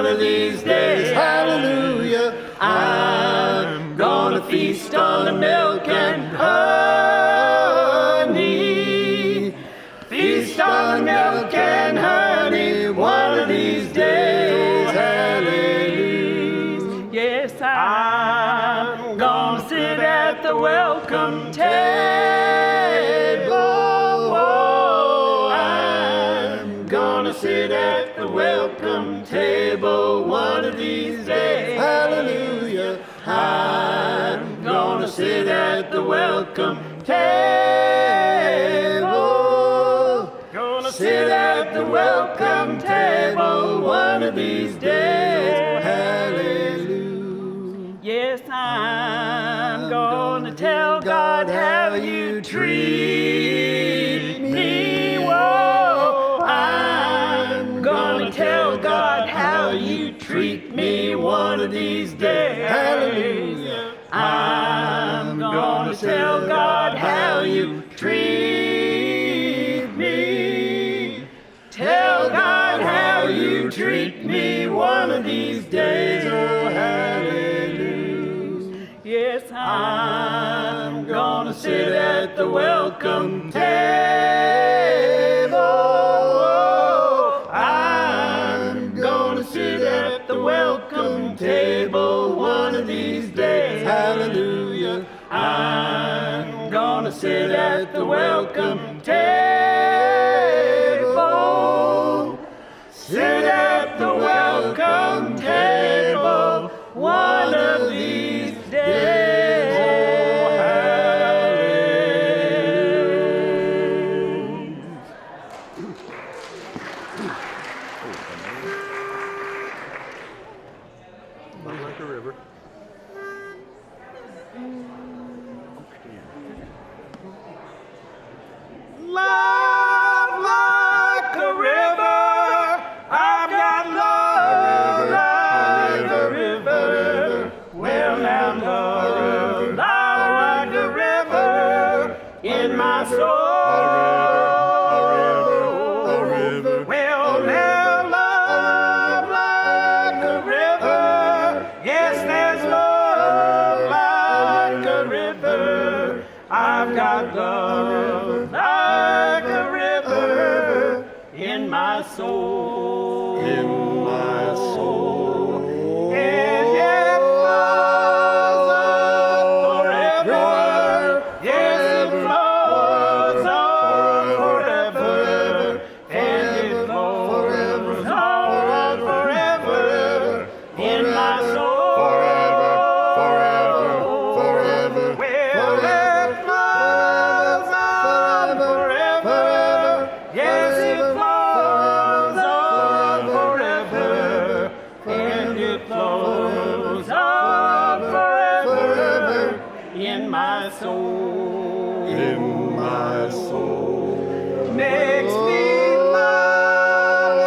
one of these days, hallelujah, I'm gonna feast on the milk and honey. Feast on the milk and honey one of these days, hallelujah. Yes, I'm gonna sit at the welcome table. Oh, I'm gonna sit at the welcome table one of these days, hallelujah. I'm gonna sit at the welcome table. Gonna sit at the welcome table one of these days, hallelujah. Yes, I'm gonna tell God how you treat me. Whoa, I'm gonna tell God how you treat me one of these days, hallelujah. I'm gonna tell God how you treat me. Tell God how you treat me one of these days, oh hallelujah. Yes, I'm gonna sit at the welcome table. I'm gonna sit at the welcome table one of these days, hallelujah. I'm gonna sit at the welcome table. Sit at the welcome table one of these days, oh hallelujah. Like a river. Love like a river, I've got love like a river. Well now, love like a river in my soul. Well now, love like a river. Yes, there's love like a river. I've got love like a river in my soul. In my soul. And it flows on forever. Yes, it flows on forever. And it flows on forever in my soul. Forever, forever, forever. Well, it flows on forever. Yes, it flows on forever. And it flows on forever in my soul. In my soul. Makes me love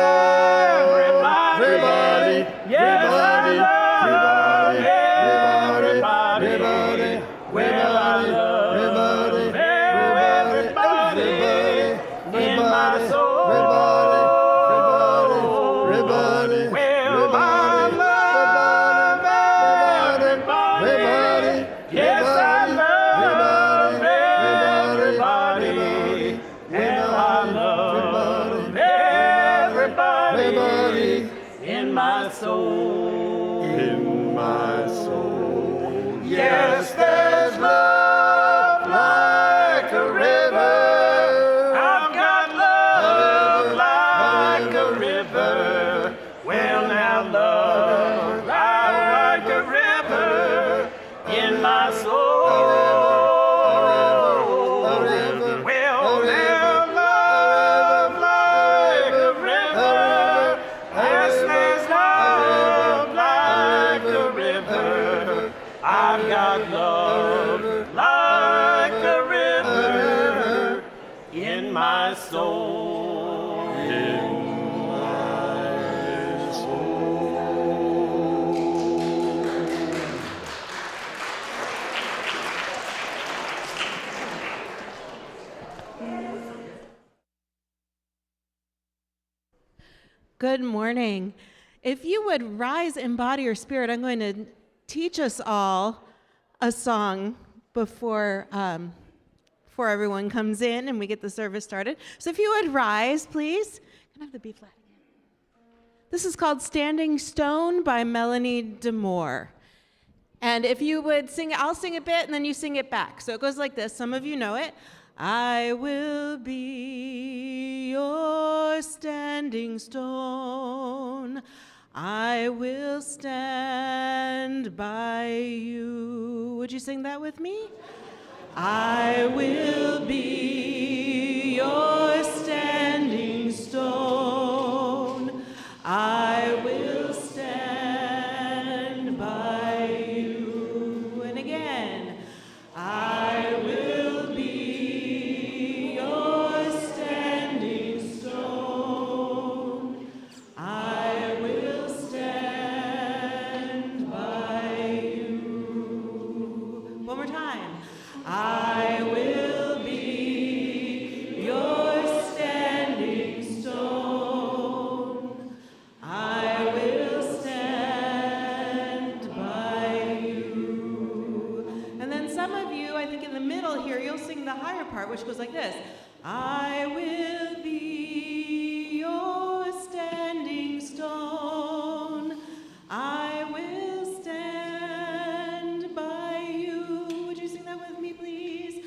everybody. Yes, I love everybody. Well, I love everybody in my soul. Well, I love everybody. Yes, I love everybody. Well, I love everybody in my soul. In my soul. Yes, there's love like a river. I've got love like a river. Well, now, love like a river in my soul. Well, now, love like a river. Yes, there's love like a river. I've got love like a river in my soul. In my soul. Good morning. If you would rise in body or spirit, I'm going to teach us all a song before everyone comes in and we get the service started. So if you would rise, please. Can I have the B flat again? This is called Standing Stone by Melanie DeMore. And if you would sing it, I'll sing a bit and then you sing it back. So it goes like this. Some of you know it. I will be your standing stone. I will stand by you. Would you sing that with me? I will be your standing stone. I will stand by you. And again, I will be your standing stone. I will stand by you. One more time. I will be your standing stone. I will stand by you. And then some of you, I think in the middle here, you'll sing the higher part, which goes like this. I will be your standing stone. I will stand by you. Would you sing that with me, please?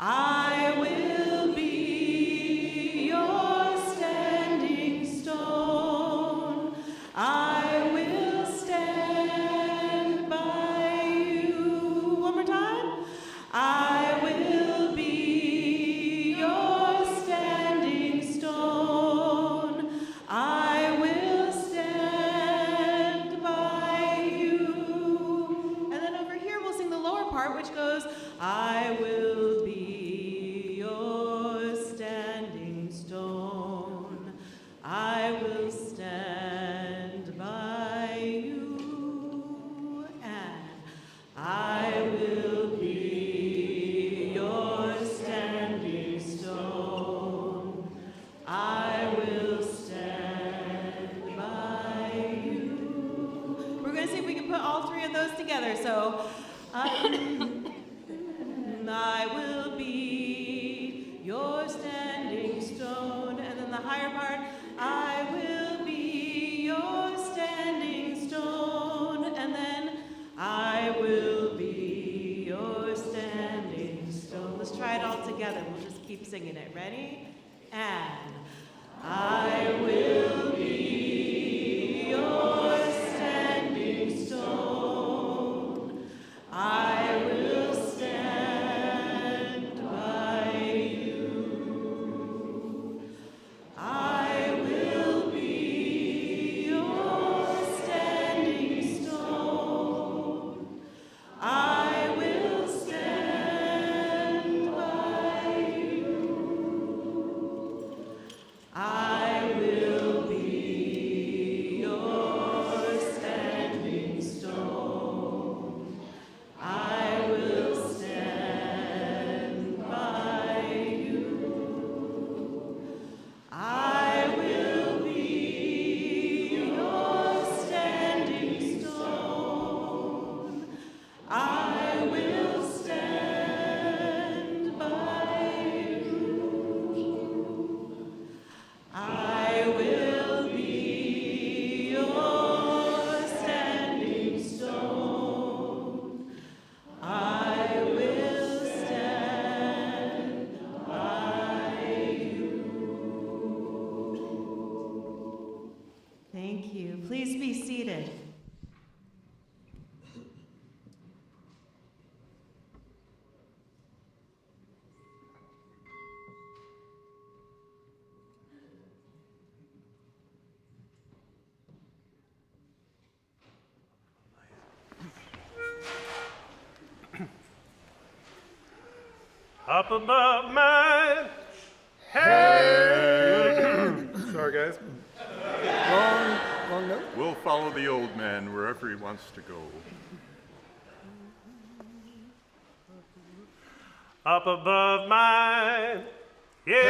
I will be your standing stone. I will stand by you. One more time. I will be your standing stone. I will stand by you. And then over here we'll sing the lower part, which goes, I will be your standing stone. I will stand by you. And I will be your standing stone. I will stand by you. We're going to see if we can put all three of those together. So, I will be your standing stone. And then the higher part, I will be your standing stone. And then I will be your standing stone. Let's try it all together. We'll just keep singing it. Ready? And I will be your standing stone. I will stand by you. I will be your standing stone. I will stand by you. I will be your standing stone. I will stand by you. I will be your standing stone. I will stand by you. I will be your standing stone. I will stand by you. Thank you. Please be seated. Up above my head. Sorry, guys. Wrong note. We'll follow the old man wherever he wants to go. Up above my head.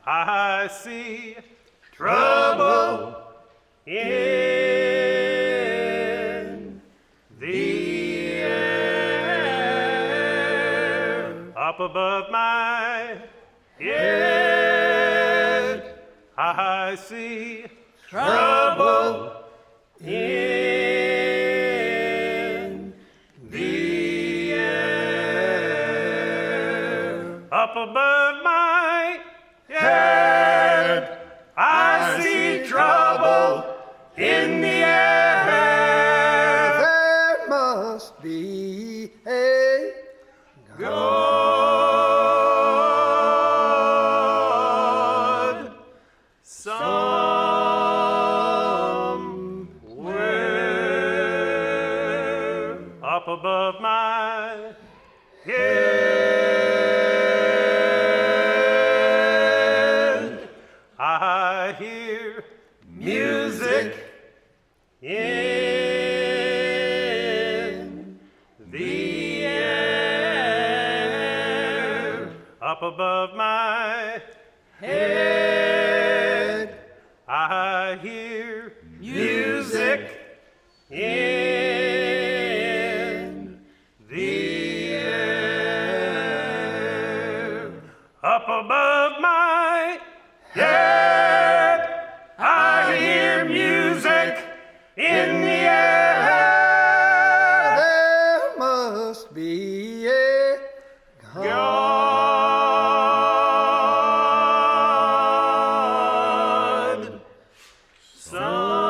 I I see trouble in the air. Up above my head, I see trouble in the air. Up above my head, I see trouble in the air. There must be a God somewhere. Up above my head, I hear music in the air. Up above my head, I hear music in the air. Up above my head, I hear music in the air. There must be a God somewhere.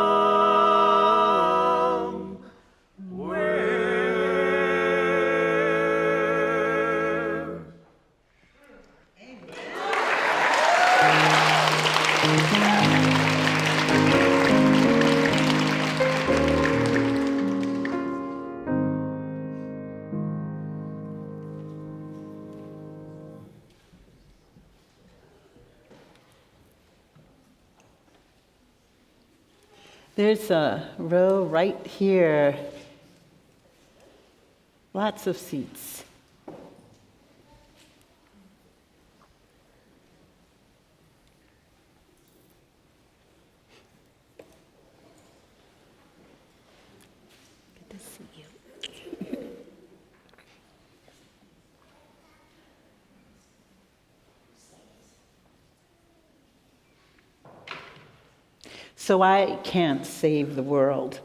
There's a row right here. Lots of seats. Good to see you. So I can't save the world,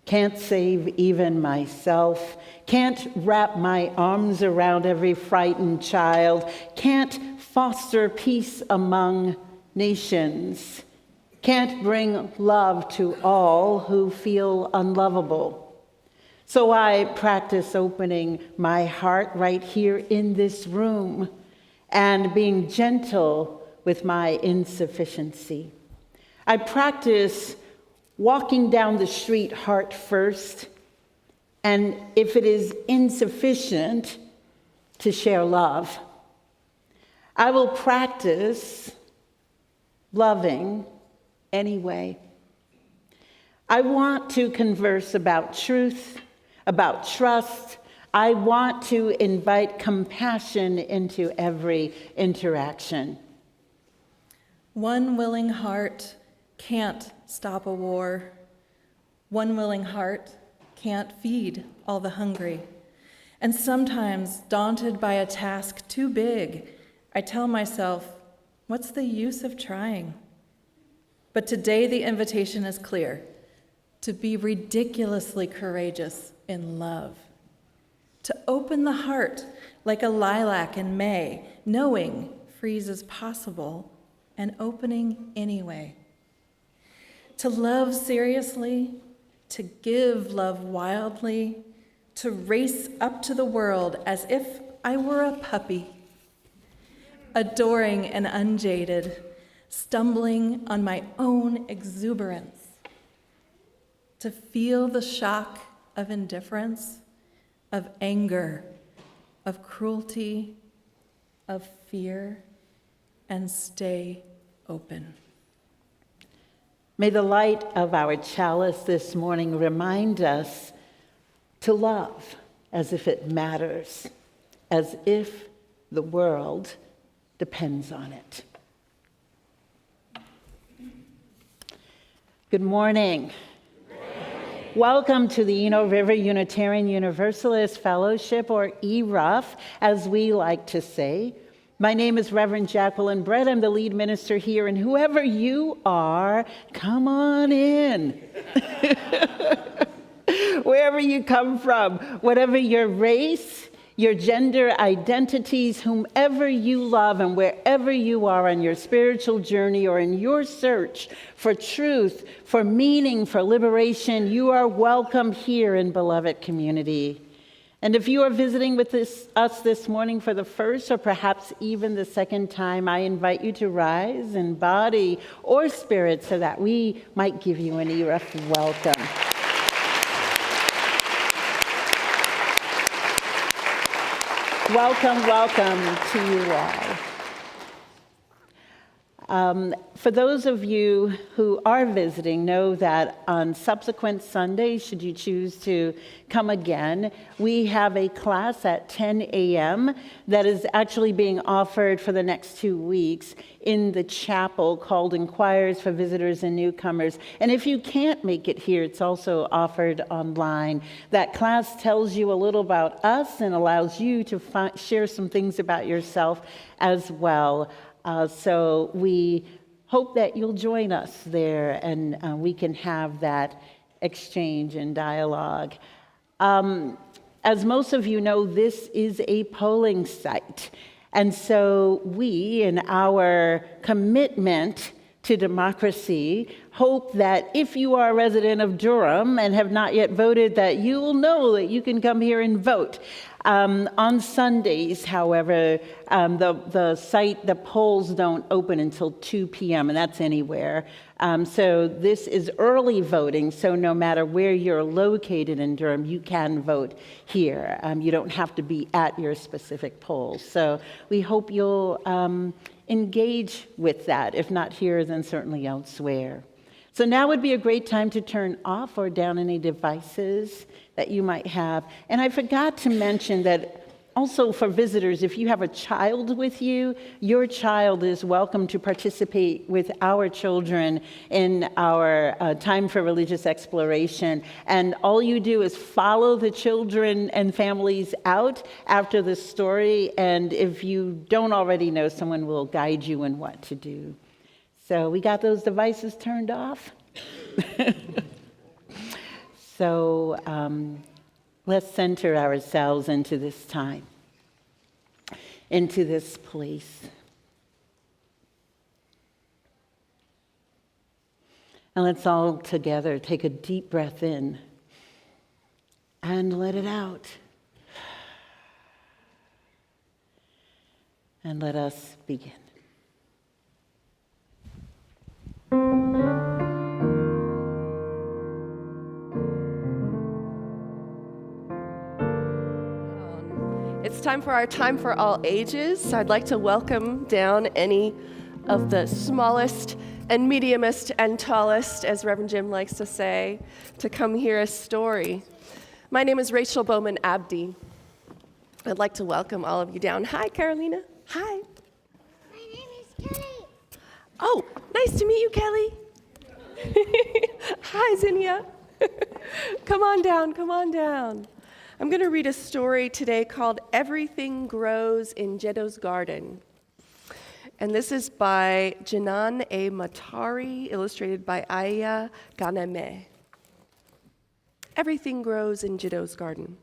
can't save even myself, can't wrap my arms around every frightened child, can't foster peace among nations, can't bring love to all who feel unlovable. So I practice opening my heart right here in this room and being gentle with my insufficiency. I practice walking down the street heart first, and if it is insufficient, to share love. I will practice loving anyway. I want to converse about truth, about trust. I want to invite compassion into every interaction. One willing heart can't stop a war. One willing heart can't feed all the hungry. And sometimes, daunted by a task too big, I tell myself, what's the use of trying? But today the invitation is clear, to be ridiculously courageous in love. To open the heart like a lilac in May, knowing freeze is possible and opening anyway. To love seriously, to give love wildly, to race up to the world as if I were a puppy, adoring and unjaded, stumbling on my own exuberance, to feel the shock of indifference, of anger, of cruelty, of fear, and stay open. May the light of our chalice this morning remind us to love as if it matters, as if the world depends on it. Good morning. Welcome to the River Unitarian Universalist Fellowship, or ERUUF, as we like to say. My name is Reverend Jacqueline Brett. I'm the lead minister here, and whoever you are, come on in. Wherever you come from, whatever your race, your gender identities, whomever you love, and wherever you are on your spiritual journey or in your search for truth, for meaning, for liberation, you are welcome here in beloved community. And if you are visiting with us this morning for the first or perhaps even the second time, I invite you to rise in body or spirit so that we might give you an ERUUF welcome. Welcome to you all. For those of you who are visiting, know that on subsequent Sundays, should you choose to come again, we have a class at 10 a.m. that is actually being offered for the next 2 weeks in the chapel called Inquires for Visitors and Newcomers. And if you can't make it here, it's also offered online. That class tells you a little about us and allows you to share some things about yourself as well. So we hope that you'll join us there and we can have that exchange and dialogue. As most of you know, this is a polling site. And so we, in our commitment to democracy, hope that if you are a resident of Durham and have not yet voted, that you will know that you can come here and vote. On Sundays, however, the polls don't open until 2 p.m., and that's anywhere. So this is early voting, so no matter where you're located in Durham, you can vote here. You don't have to be at your specific polls. So we hope you'll engage with that. If not here, then certainly elsewhere. So now would be a great time to turn off or down any devices that you might have. And I forgot to mention that also for visitors, if you have a child with you, your child is welcome to participate with our children in our time for religious exploration. And all you do is follow the children and families out after the story. And if you don't already know, someone will guide you in what to do. So we got those devices turned off. So let's center ourselves into this time, into this place. And let's all together take a deep breath in and let it out. And let us begin. It's time for our Time for All Ages. I'd like to welcome down any of the smallest and mediumest and tallest, as Reverend Jim likes to say, to come hear a story. My name is Rachel Bowman Abdi. I'd like to welcome all of you down. Hi, Carolina. Hi. My name is Kelly. Oh, nice to meet you, Kelly. Hi, Zinnia. Come on down, come on down. I'm going to read a story today called Everything Grows in Jeddo's Garden. And this is by Janan A. Matari, illustrated by Aya Ganame. Everything grows in Jeddo's garden.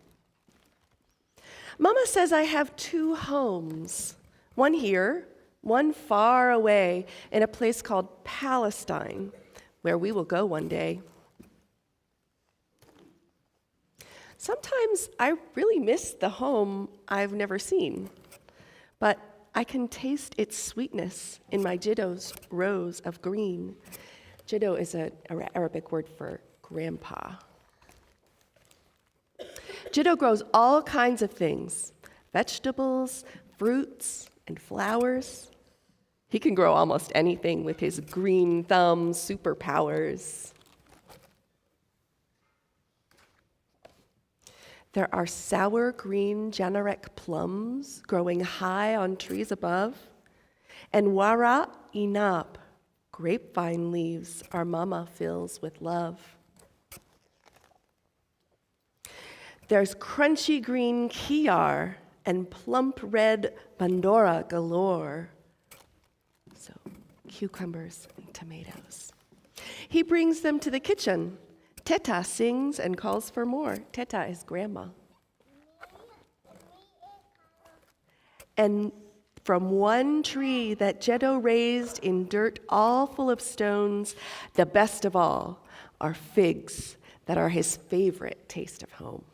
Mama says I have 2 homes, one here, one far away in a place called Palestine, where we will go one day. Sometimes I really miss the home I've never seen, but I can taste its sweetness in my Jiddo's rows of green. Jiddo is an Arabic word for grandpa. Jiddo grows all kinds of things, vegetables, fruits, and flowers. He can grow almost anything with his green thumb superpowers. There are sour green Janarek plums growing high on trees above, and wara inab grapevine leaves our mama fills with love. There's crunchy green kiyar and plump red bandora galore. So, cucumbers and tomatoes. He brings them to the kitchen. Teta sings and calls for more. Teta is grandma. And from one tree that Jeddo raised in dirt all full of stones, the best of all are figs that are his favorite taste of home.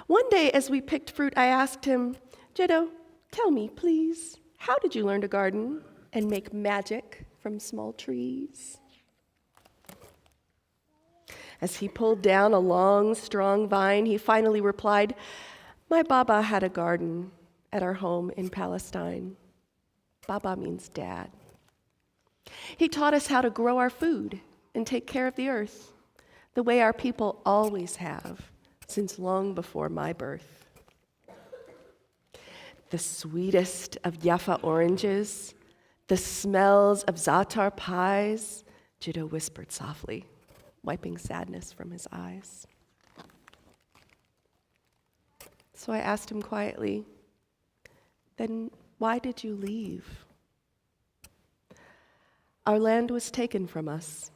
One day, as we picked fruit, I asked him, Jeddo, tell me, please, how did you learn to garden and make magic from small trees? As he pulled down a long, strong vine, he finally replied, my Baba had a garden at our home in Palestine. Baba means dad. He taught us how to grow our food and take care of the earth, the way our people always have, since long before my birth. The sweetest of Jaffa oranges, the smells of za'atar pies, Jiddo whispered softly, wiping sadness from his eyes. So I asked him quietly, then why did you leave? Our land was taken from us.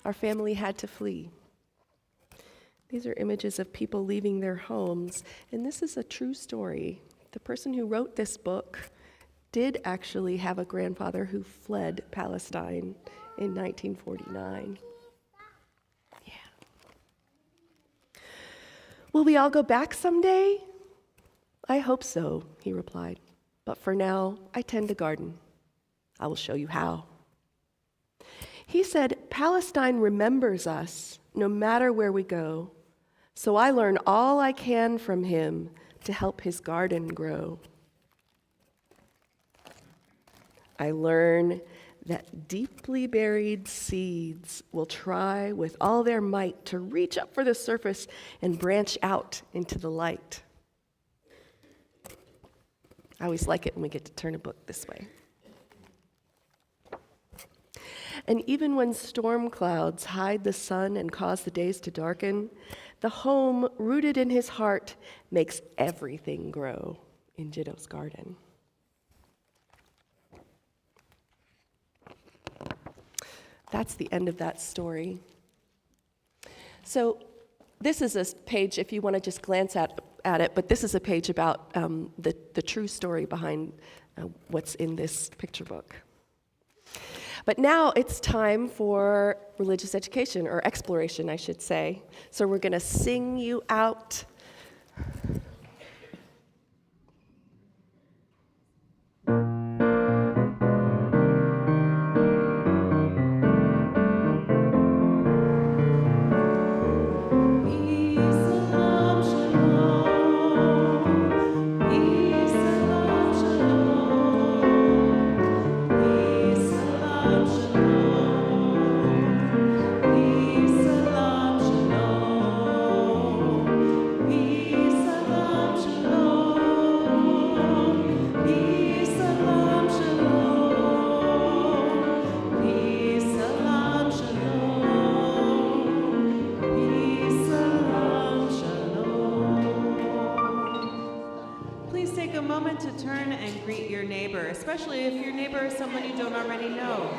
Our family had to flee. These are images of people leaving their homes, and this is a true story. The person who wrote this book did actually have a grandfather who fled Palestine in 1949. Yeah. Will we all go back someday? I hope so, he replied. But for now, I tend a garden. I will show you how. He said, Palestine remembers us no matter where we go. So I learn all I can from him to help his garden grow. I learn that deeply buried seeds will try with all their might to reach up for the surface and branch out into the light. I always like it when we get to turn a book this way. And even when storm clouds hide the sun and cause the days to darken, the home rooted in his heart makes everything grow in Jiddo's garden. That's the end of that story. So this is a page, if you want to just glance at it, but this is a page about the true story behind what's in this picture book. But now it's time for religious education, or exploration, I should say. So we're going to sing you out. Especially if your neighbor is someone you don't already know.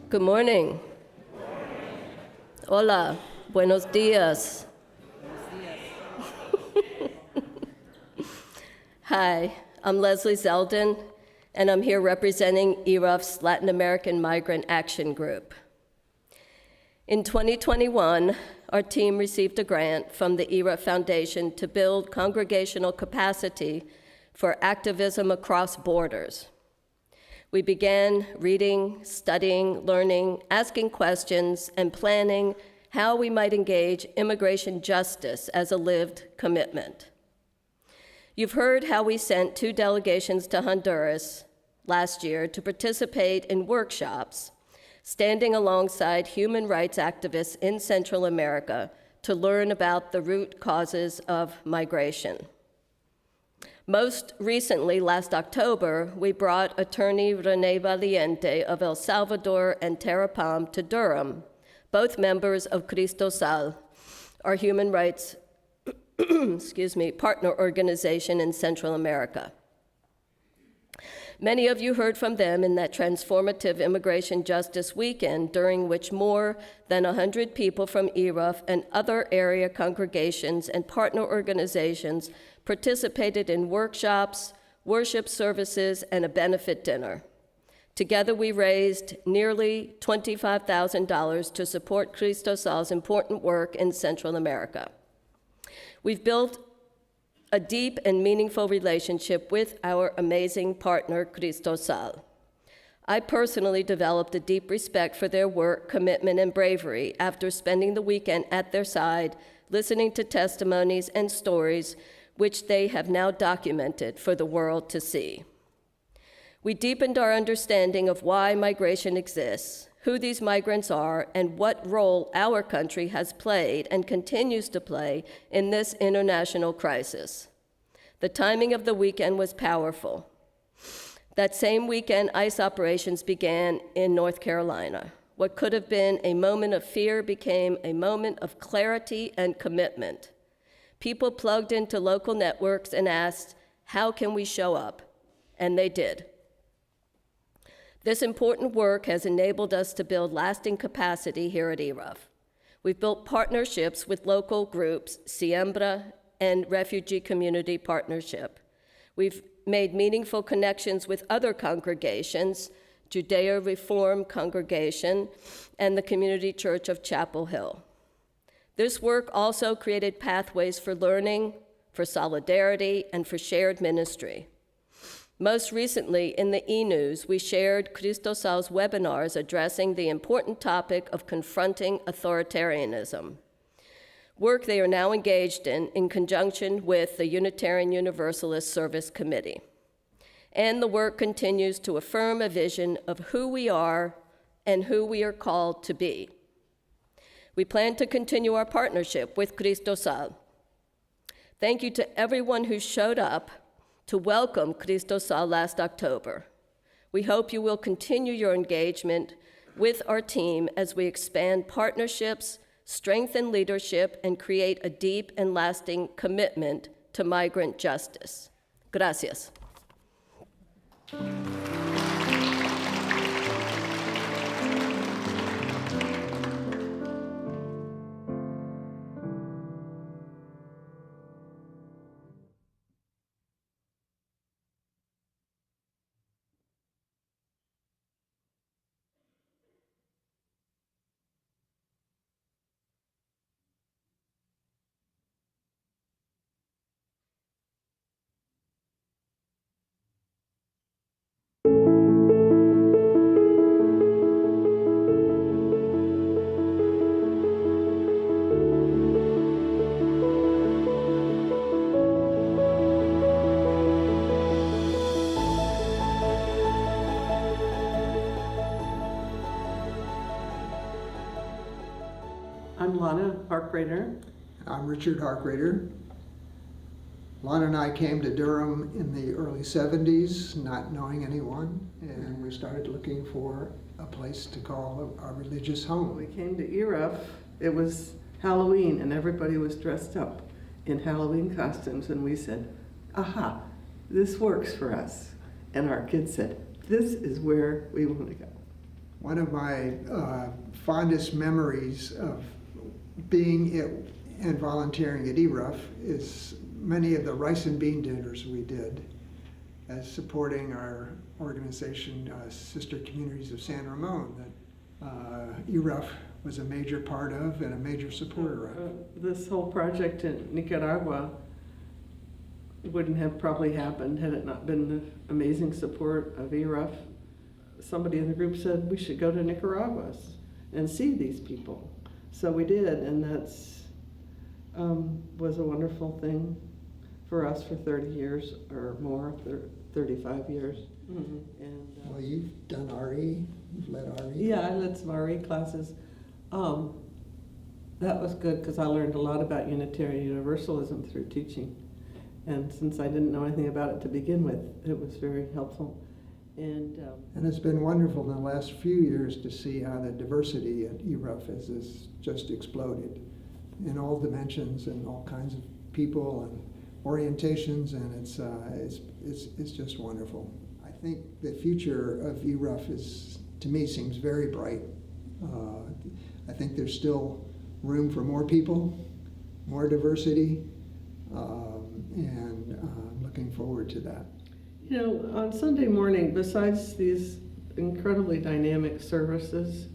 Good morning. Hola, buenos dias. Hi, I'm Leslie Zeldin, and I'm here representing ERUUF's Latin American Migrant Action Group. In 2021, our team received a grant from the ERUUF Foundation to build congregational capacity for activism across borders. We began reading, studying, learning, asking questions, and planning how we might engage immigration justice as a lived commitment. You've heard how we sent 2 delegations to Honduras last year to participate in workshops, standing alongside human rights activists in Central America to learn about the root causes of migration. Most recently, last October, we brought attorney René Valiente of El Salvador and Terrapam to Durham, both members of Cristo Sal, our human rights partner organization in Central America. Many of you heard from them in that transformative immigration justice weekend, during which more than 100 people from ERUUF and other area congregations and partner organizations participated in workshops, worship services, and a benefit dinner. Together, we raised nearly $25,000 to support Cristo Sal's important work in Central America. We've built a deep and meaningful relationship with our amazing partner, Cristo Sal. I personally developed a deep respect for their work, commitment, and bravery after spending the weekend at their side, listening to testimonies and stories which they have now documented for the world to see. We deepened our understanding of why migration exists, who these migrants are, and what role our country has played and continues to play in this international crisis. The timing of the weekend was powerful. That same weekend, ICE operations began in North Carolina. What could have been a moment of fear became a moment of clarity and commitment. People plugged into local networks and asked, how can we show up? And they did. This important work has enabled us to build lasting capacity here at ERUUF. We've built partnerships with local groups, Siembra and Refugee Community Partnership. We've made meaningful connections with other congregations, Judeo Reform Congregation and the Community Church of Chapel Hill. This work also created pathways for learning, for solidarity, and for shared ministry. Most recently, in the e-news, we shared Cristo Sal's webinars addressing the important topic of confronting authoritarianism, work they are now engaged in conjunction with the Unitarian Universalist Service Committee. And the work continues to affirm a vision of who we are and who we are called to be. We plan to continue our partnership with Cristo Sal. Thank you to everyone who showed up to welcome Cristo Sal last October. We hope you will continue your engagement with our team as we expand partnerships, strengthen leadership, and create a deep and lasting commitment to migrant justice. Gracias. I'm Lana Harkrader. I'm Richard Harkrader. Lon and I came to Durham in the early 70s, not knowing anyone, and we started looking for a place to call our religious home. We came to ERUUF, it was Halloween, and everybody was dressed up in Halloween costumes, and we said, aha, this works for us. And our kids said, this is where we want to go. One of my fondest memories of being and volunteering at ERUUF is many of the rice and bean dinners we did as supporting our organization, Sister Communities of San Ramon, that ERUUF was a major part of and a major supporter of. This whole project in Nicaragua wouldn't have probably happened had it not been the amazing support of ERUUF. Somebody in the group said we should go to Nicaragua and see these people. So we did, and that's was a wonderful thing for us for 30 years or more, 35 years. Mm-hmm. And well, you've done RE, you've led RE. Yeah, I led some RE classes. That was good because I learned a lot about Unitarian Universalism through teaching. And since I didn't know anything about it to begin with, it was very helpful. And it's been wonderful in the last few years to see how the diversity at ERUUF has just exploded in all dimensions and all kinds of people and orientations, and it's just wonderful. I think the future of ERUUF to me, seems very bright. I think there's still room for more people, more diversity, and I'm looking forward to that. You know, on Sunday morning, besides these incredibly dynamic services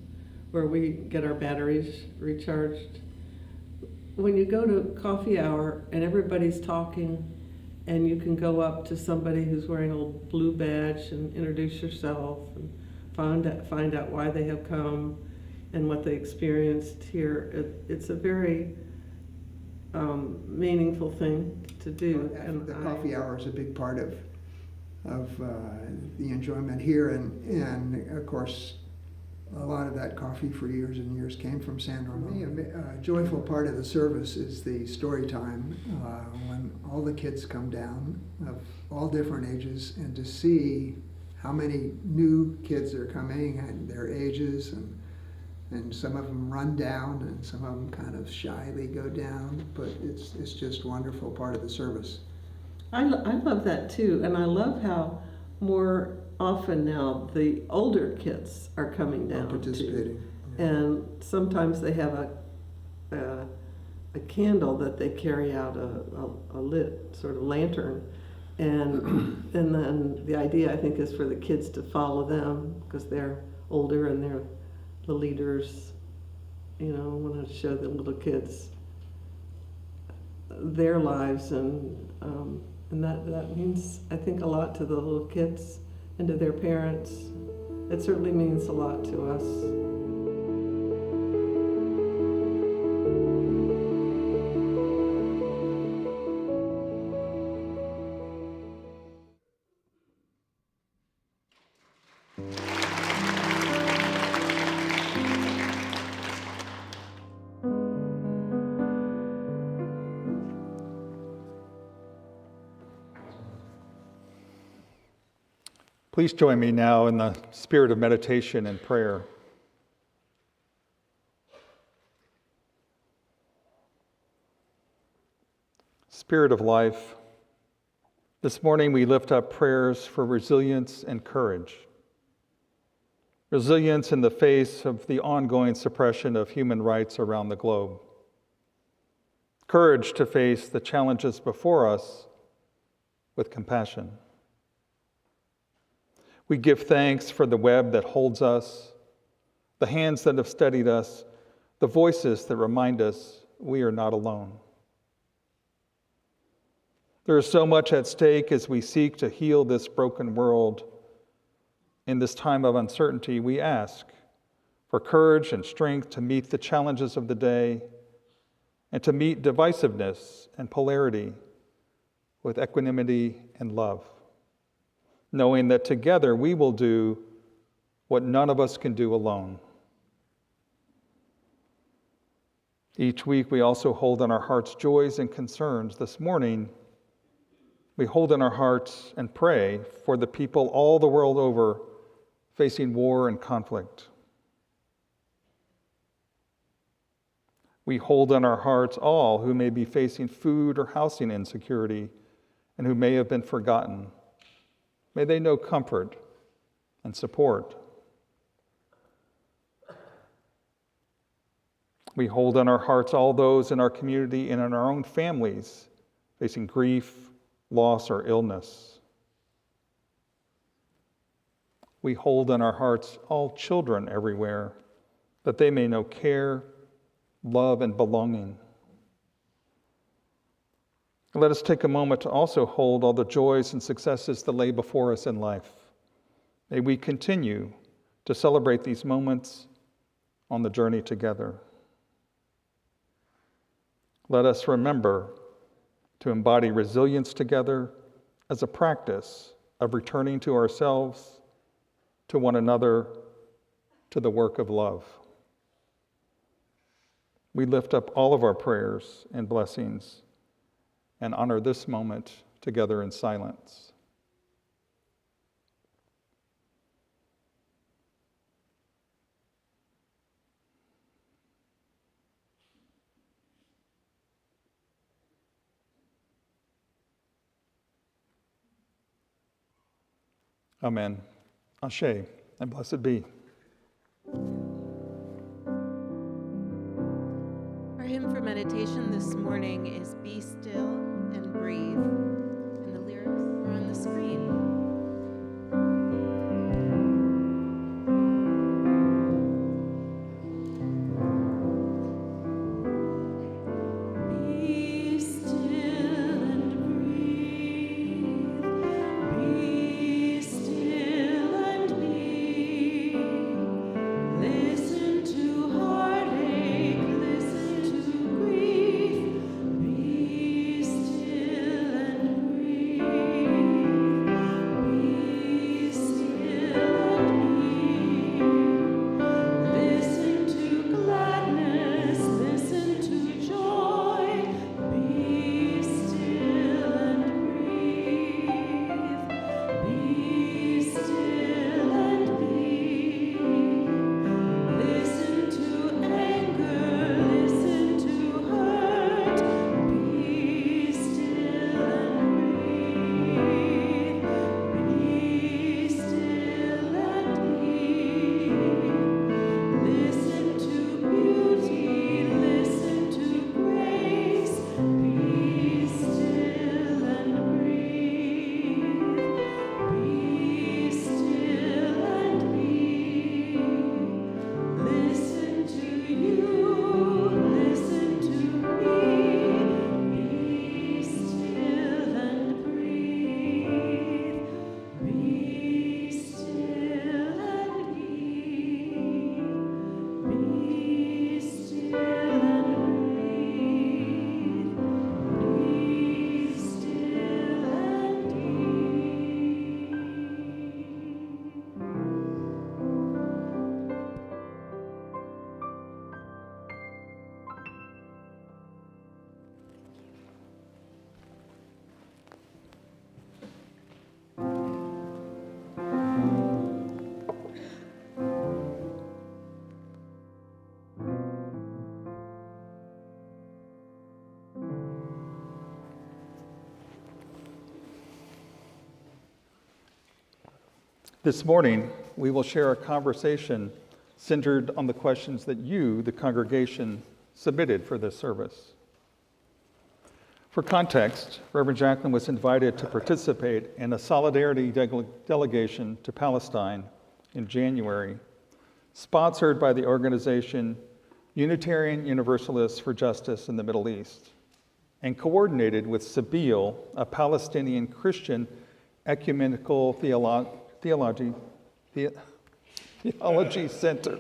where we get our batteries recharged, when you go to coffee hour and everybody's talking and you can go up to somebody who's wearing a little blue badge and introduce yourself and find out why they have come and what they experienced here, it's a very meaningful thing to do. And the coffee hour is a big part of the enjoyment here, and of course a lot of that coffee for years and years came from San Ramon. A joyful part of the service is the story time when all the kids come down of all different ages, and to see how many new kids are coming and their ages, and some of them run down and some of them kind of shyly go down, but it's just a wonderful part of the service. I love that too, and I love how more often now the older kids are coming down participating too. Yeah. And sometimes they have a candle that they carry out, a lit sort of lantern, and then the idea, I think, is for the kids to follow them because they're older and they're the leaders. You know, want to show the little kids their lives, and that means, I think, a lot to the little kids and to their parents. It certainly means a lot to us. Please join me now in the spirit of meditation and prayer. Spirit of life, this morning we lift up prayers for resilience and courage. Resilience in the face of the ongoing suppression of human rights around the globe. Courage to face the challenges before us with compassion. We give thanks for the web that holds us, the hands that have steadied us, the voices that remind us we are not alone. There is so much at stake as we seek to heal this broken world. In this time of uncertainty, we ask for courage and strength to meet the challenges of the day and to meet divisiveness and polarity with equanimity and love, knowing that together we will do what none of us can do alone. Each week we also hold in our hearts joys and concerns. This morning, We hold in our hearts and pray for the people all the world over facing war and conflict. We hold in our hearts all who may be facing food or housing insecurity and who may have been forgotten. May they know comfort and support. We hold in our hearts all those in our community and in our own families facing grief, loss, or illness. We hold in our hearts all children everywhere, that they may know care, love, and belonging. Let us take a moment to also hold all the joys and successes that lay before us in life. May we continue to celebrate these moments on the journey together. Let us remember to embody resilience together as a practice of returning to ourselves, to one another, to the work of love. We lift up all of our prayers and blessings and honor this moment together in silence. Amen. Ashe, and blessed be. Our hymn for meditation this morning is Be Still and Breathe, and the lyrics are on the screen. Be still and breathe. Be still and be. Listen to heartache, listen to grief. Be still and breathe. Be still and be. Listen to gladness, listen to joy. Be still and breathe. Be still and be. Listen to anger, listen to hurt. Be still and breathe. Be still and be. Listen to beauty, listen to grace. Be still and breathe. Be still and be. Listen to you, listen to me. Be still and breathe. Be still and be. Be still and breathe. Be still and This morning, we will share a conversation centered on the questions that you, the congregation, submitted for this service. For context, Reverend Jacqueline was invited to participate in a solidarity delegation to Palestine in January, sponsored by the organization Unitarian Universalists for Justice in the Middle East, and coordinated with Sabeel, a Palestinian Christian ecumenical theology center.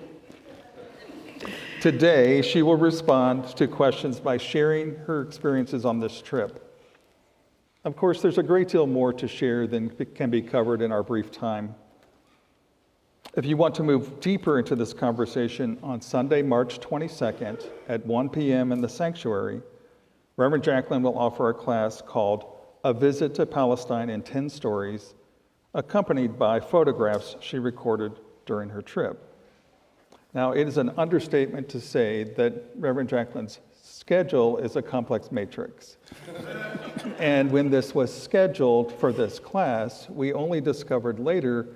Today, she will respond to questions by sharing her experiences on this trip. Of course, there's a great deal more to share than can be covered in our brief time. If you want to move deeper into this conversation, on Sunday, March 22nd at 1 p.m. in the sanctuary, Reverend Jacqueline will offer a class called A Visit to Palestine in 10 Stories, accompanied by photographs she recorded during her trip. Now, it is an understatement to say that Reverend Jacqueline's schedule is a complex matrix. And when this was scheduled for this class, we only discovered later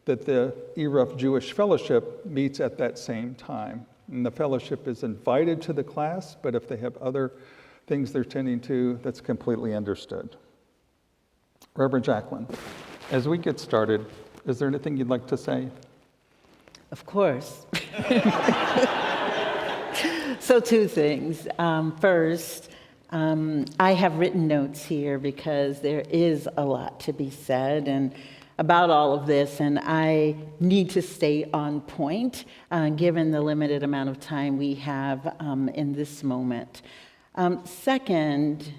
that the ERUUF Jewish Fellowship meets at that same time. And the fellowship is invited to the class, but if they have other things they're tending to, that's completely understood. Reverend Jacqueline, as we get started, is there anything you'd like to say? Of course. So 2 things. First, I have written notes here because there is a lot to be said and about all of this, and I need to stay on point given the limited amount of time we have in this moment. Second,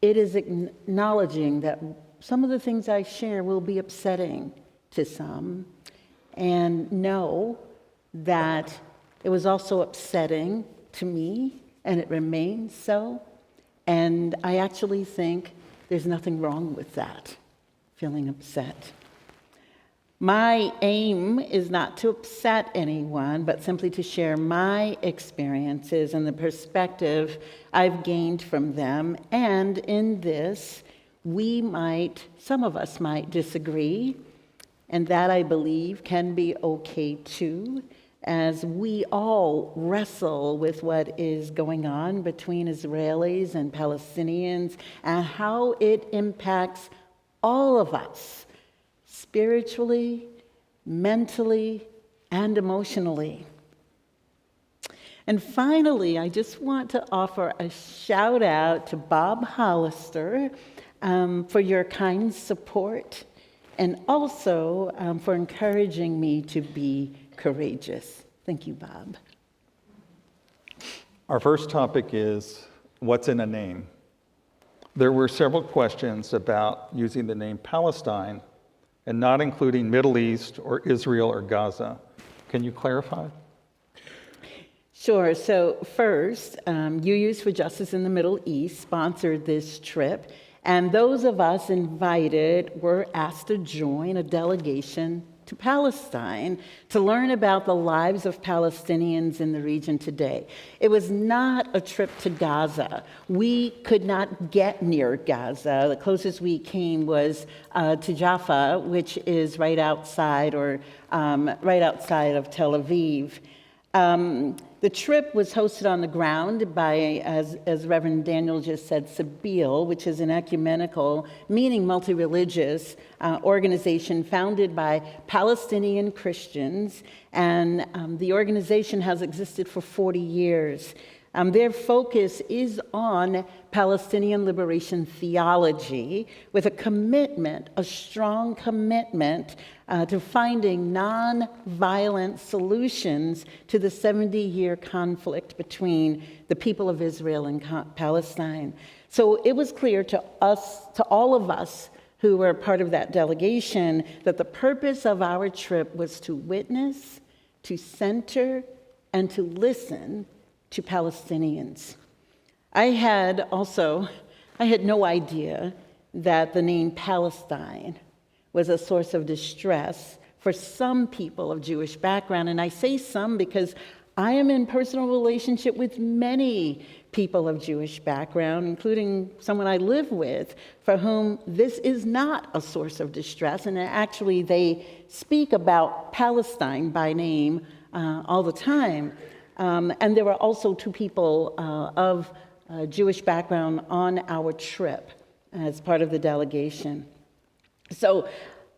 it is acknowledging that some of the things I share will be upsetting to some, and know that it was also upsetting to me, and it remains so. And I actually think there's nothing wrong with that, feeling upset. My aim is not to upset anyone, but simply to share my experiences and the perspective I've gained from them. And in this, some of us might disagree, and that I believe can be okay too, as we all wrestle with what is going on between Israelis and Palestinians and how it impacts all of us, spiritually, mentally, and emotionally. And finally, I just want to offer a shout out to Bob Hollister for your kind support, and also for encouraging me to be courageous. Thank you, Bob. Our first topic is, what's in a name? There were several questions about using the name Palestine and not including Middle East or Israel or Gaza. Can you clarify? Sure. So first, Youth for Justice in the Middle East sponsored this trip, and those of us invited were asked to join a delegation to Palestine to learn about the lives of Palestinians in the region today. It was not a trip to Gaza. We could not get near Gaza. The closest we came was to Jaffa, which is right outside of Tel Aviv. The trip was hosted on the ground by, as Reverend Daniel just said, Sabeel, which is an ecumenical, meaning multi-religious organization founded by Palestinian Christians, and the organization has existed for 40 years. Their focus is on Palestinian liberation theology, with a strong commitment to finding non-violent solutions to the 70-year conflict between the people of Israel and Palestine. So it was clear to all of us who were part of that delegation, that the purpose of our trip was to witness, to center, and to listen to Palestinians. I had no idea that the name Palestine was a source of distress for some people of Jewish background. And I say some because I am in personal relationship with many people of Jewish background, including someone I live with, for whom this is not a source of distress. And actually, they speak about Palestine by name all the time. And there were also 2 people of Jewish background on our trip as part of the delegation. So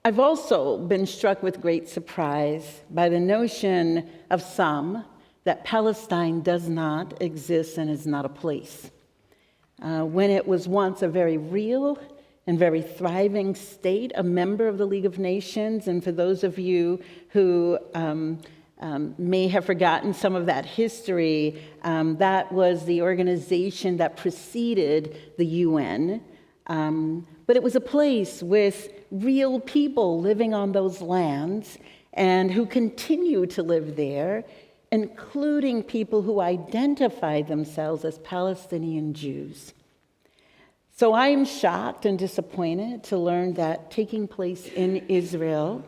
I've also been struck with great surprise by the notion of some that Palestine does not exist and is not a place, when it was once a very real and very thriving state, a member of the League of Nations. And for those of you who may have forgotten some of that history, that was the organization that preceded the UN. But it was a place with real people living on those lands and who continue to live there, including people who identify themselves as Palestinian Jews. So I am shocked and disappointed to learn that taking place in Israel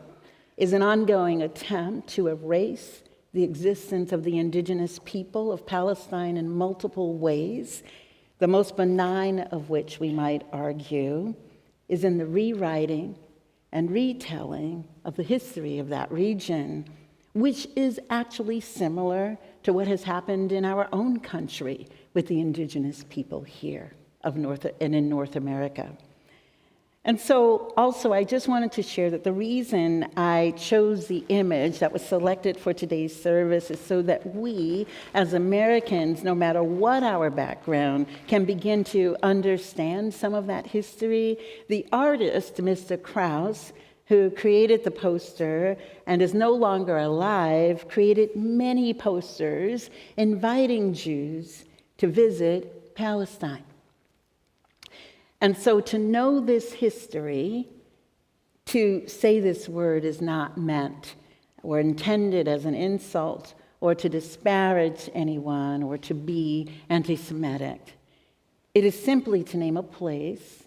is an ongoing attempt to erase the existence of the indigenous people of Palestine in multiple ways, the most benign of which, we might argue, is in the rewriting and retelling of the history of that region, which is actually similar to what has happened in our own country with the indigenous people here in North America. And so also I just wanted to share that the reason I chose the image that was selected for today's service is so that we as Americans, no matter what our background, can begin to understand some of that history. The artist, Mr. Krauss, who created the poster and is no longer alive, created many posters inviting Jews to visit Palestine. And so to know this history, to say this word is not meant or intended as an insult or to disparage anyone or to be anti-Semitic. It is simply to name a place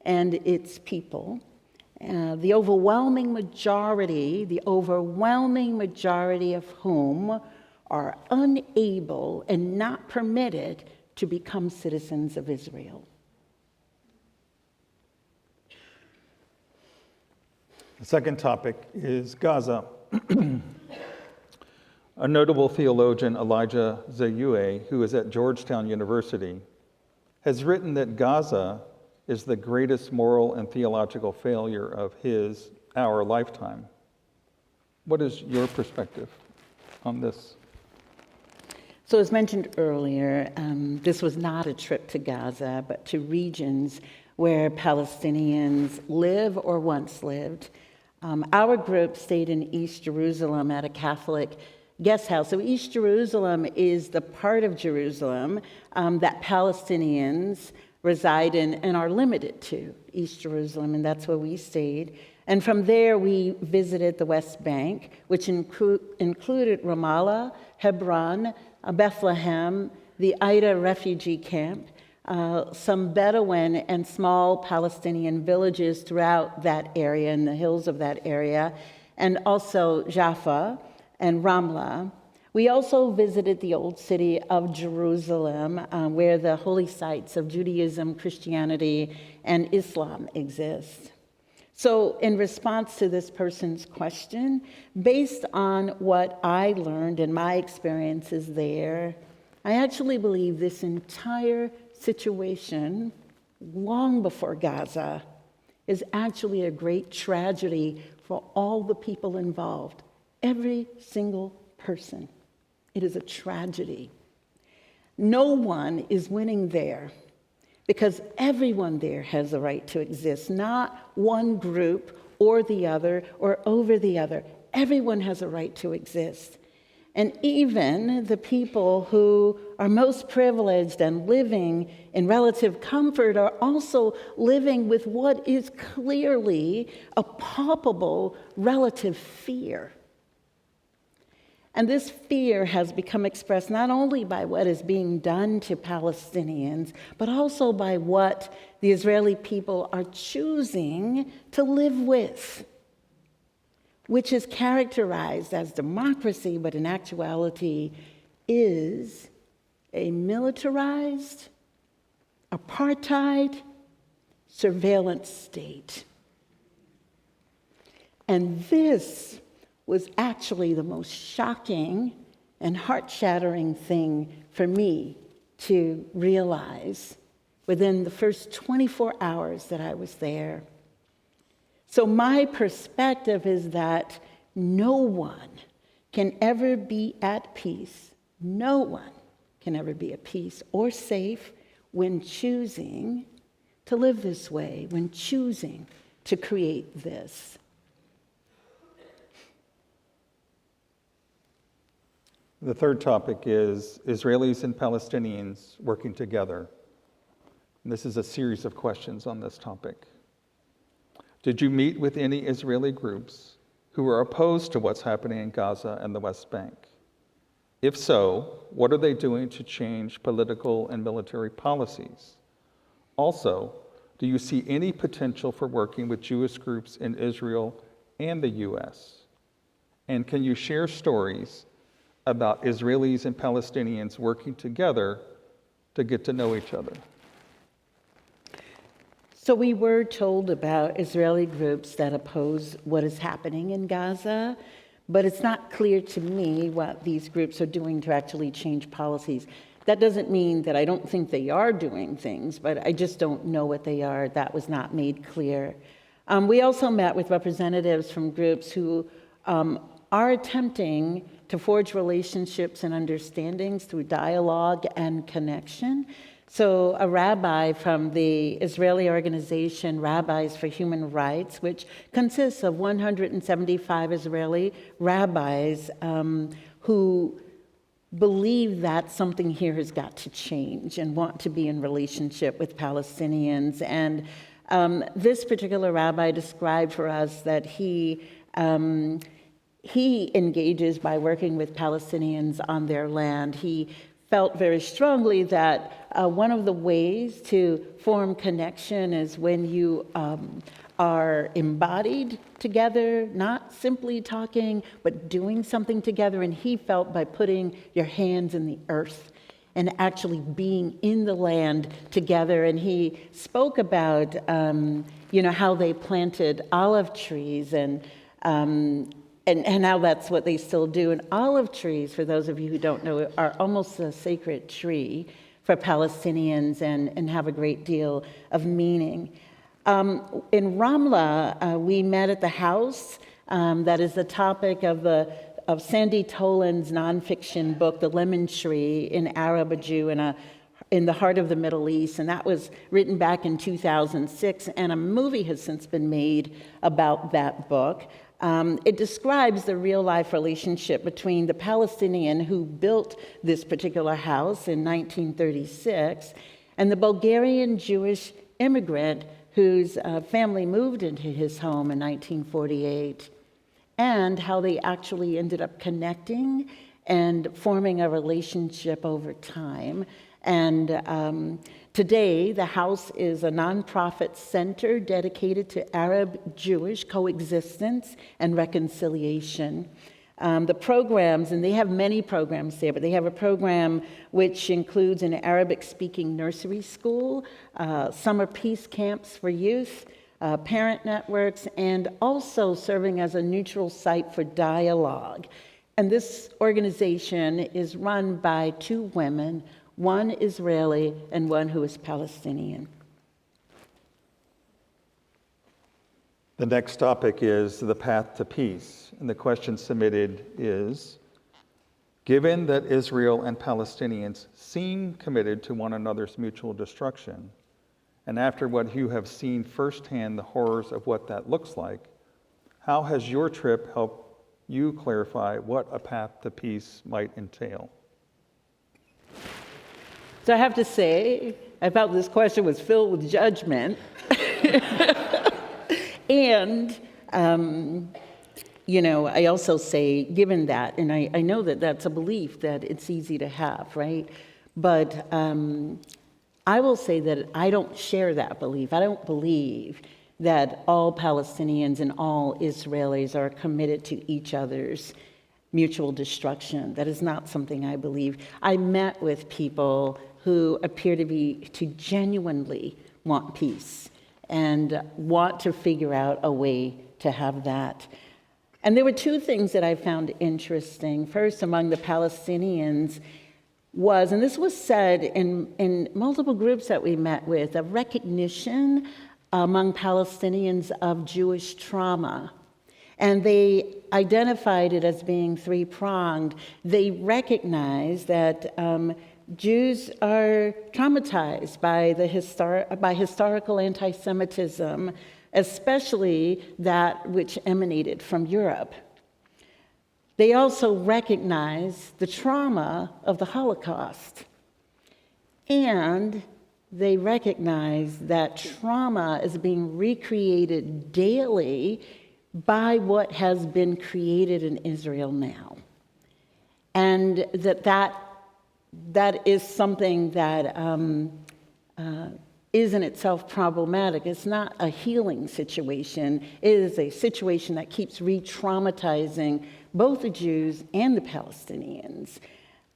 and its people, the overwhelming majority of whom are unable and not permitted to become citizens of Israel. The second topic is Gaza. A notable theologian, Elijah Zayue, who is at Georgetown University, has written that Gaza is the greatest moral and theological failure of our lifetime. What is your perspective on this? So as mentioned earlier, this was not a trip to Gaza, but to regions where Palestinians live or once lived. Our group stayed in East Jerusalem at a Catholic guest house. So East Jerusalem is the part of Jerusalem that Palestinians reside in and are limited to, East Jerusalem, and that's where we stayed. And from there, we visited the West Bank, which included Ramallah, Hebron, Bethlehem, the Aida refugee camp, some Bedouin and small Palestinian villages throughout that area, in the hills of that area, and also Jaffa and Ramlah. We also visited the old city of Jerusalem, where the holy sites of Judaism, Christianity, and Islam exist. So in response to this person's question, based on what I learned and my experiences there, I actually believe this entire situation, long before Gaza, is actually a great tragedy for all the people involved, every single person. It is a tragedy. No one is winning there because everyone there has a right to exist, not one group or the other or over the other. Everyone has a right to exist. And even the people who are most privileged and living in relative comfort are also living with what is clearly a palpable relative fear. And this fear has become expressed not only by what is being done to Palestinians, but also by what the Israeli people are choosing to live with, which is characterized as democracy, but in actuality is a militarized, apartheid, surveillance state. And this was actually the most shocking and heart-shattering thing for me to realize within the first 24 hours that I was there. So my perspective is that no one can ever be at peace. No one can ever be at peace or safe when choosing to live this way, when choosing to create this. The third topic is Israelis and Palestinians working together. And this is a series of questions on this topic. Did you meet with any Israeli groups who are opposed to what's happening in Gaza and the West Bank? If so, what are they doing to change political and military policies? Also, Do you see any potential for working with Jewish groups in Israel and the U.S.? And can you share stories about Israelis and Palestinians working together to get to know each other? So we were told about Israeli groups that oppose what is happening in Gaza, but it's not clear to me what these groups are doing to actually change policies. That doesn't mean that I don't think they are doing things, but I just don't know what they are. That was not made clear. We also met with representatives from groups who are attempting to forge relationships and understandings through dialogue and connection. So a rabbi from the Israeli organization Rabbis for Human Rights, which consists of 175 Israeli rabbis who believe that something here has got to change and want to be in relationship with Palestinians. And this particular rabbi described for us that he engages by working with Palestinians on their land. He felt very strongly that one of the ways to form connection is when you are embodied together, not simply talking, but doing something together. And he felt by putting your hands in the earth and actually being in the land together. And he spoke about, how they planted olive trees and how that's what they still do. And olive trees, for those of you who don't know, are almost a sacred tree for Palestinians and have a great deal of meaning. In Ramla, we met at the house that is the topic of Sandy Tolan's nonfiction book, The Lemon Tree, in Arab, a Jew in the heart of the Middle East, and that was written back in 2006, and a movie has since been made about that book. It describes the real-life relationship between the Palestinian who built this particular house in 1936 and the Bulgarian Jewish immigrant whose family moved into his home in 1948, and how they actually ended up connecting and forming a relationship over time. And today, the house is a nonprofit center dedicated to Arab-Jewish coexistence and reconciliation. The programs, and they have many programs there, but they have a program which includes an Arabic-speaking nursery school, summer peace camps for youth, parent networks, and also serving as a neutral site for dialogue. And this organization is run by two women, one Israeli and one who is Palestinian. The next topic is the path to peace. And the question submitted is, given that Israel and Palestinians seem committed to one another's mutual destruction, and after what you have seen firsthand the horrors of what that looks like, how has your trip helped you clarify what a path to peace might entail? So I have to say, I felt this question was filled with judgment. And, I also say, given that, and I know that that's a belief that it's easy to have, right? But I will say that I don't share that belief. I don't believe that all Palestinians and all Israelis are committed to each other's mutual destruction. That is not something I believe. I met with people who appear to genuinely want peace and want to figure out a way to have that. And there were two things that I found interesting. First, among the Palestinians was, and this was said in multiple groups that we met with, a recognition among Palestinians of Jewish trauma. And they identified it as being three-pronged. They recognized that Jews are traumatized by historical anti-Semitism, especially that which emanated from Europe. They also recognize the trauma of the Holocaust. And they recognize that trauma is being recreated daily by what has been created in Israel now. And that is something that is in itself problematic. It's not a healing situation. It is a situation that keeps re-traumatizing both the Jews and the Palestinians.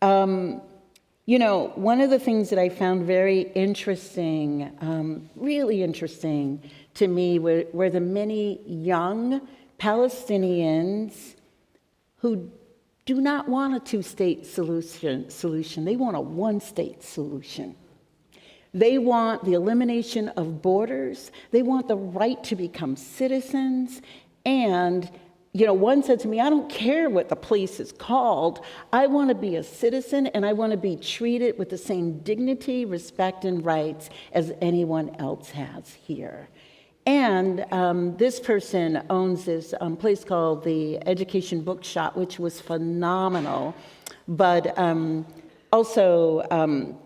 One of the things that I found very interesting, really interesting to me, were the many young Palestinians who do not want a two-state solution. They want a one-state solution. They want the elimination of borders. They want the right to become citizens. And, one said to me, I don't care what the place is called. I want to be a citizen, and I want to be treated with the same dignity, respect, and rights as anyone else has here. And this person owns this place called the Education Bookshop, which was phenomenal, but also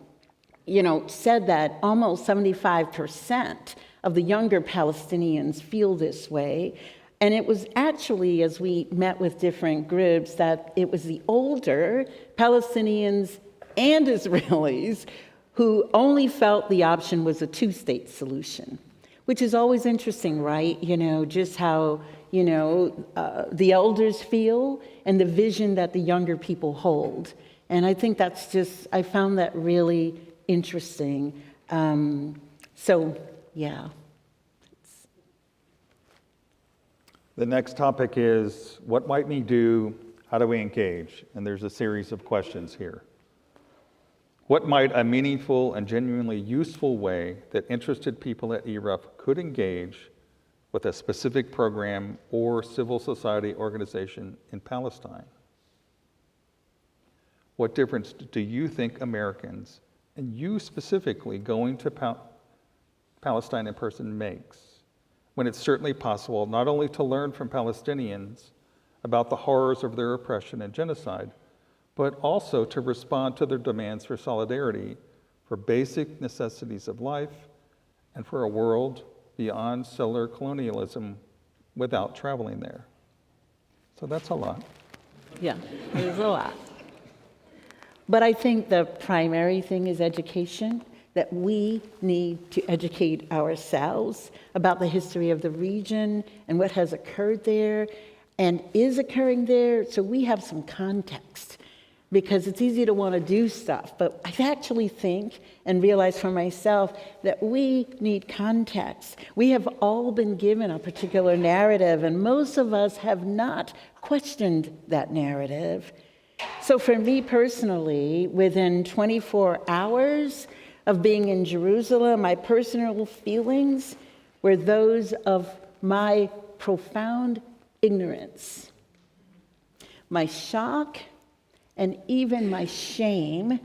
said that almost 75% of the younger Palestinians feel this way. And it was actually, as we met with different groups, that it was the older Palestinians and Israelis who only felt the option was a two-state solution, which is always interesting, right? Just how, the elders feel and the vision that the younger people hold. And I think I found that really interesting. Yeah. The next topic is, what might we do? How do we engage? And there's a series of questions here. What might a meaningful and genuinely useful way that interested people at ERUUF could engage with a specific program or civil society organization in Palestine? What difference do you think Americans, and you specifically, going to Palestine in person makes, when it's certainly possible not only to learn from Palestinians about the horrors of their oppression and genocide, but also to respond to their demands for solidarity, for basic necessities of life, and for a world beyond settler colonialism without traveling there? So that's a lot. Yeah, there's a lot. But I think the primary thing is education, that we need to educate ourselves about the history of the region and what has occurred there and is occurring there, so we have some context. Because it's easy to want to do stuff, but I actually think and realize for myself that we need context. We have all been given a particular narrative, and most of us have not questioned that narrative. So for me personally, within 24 hours of being in Jerusalem, my personal feelings were those of my profound ignorance, my shock, and even my shame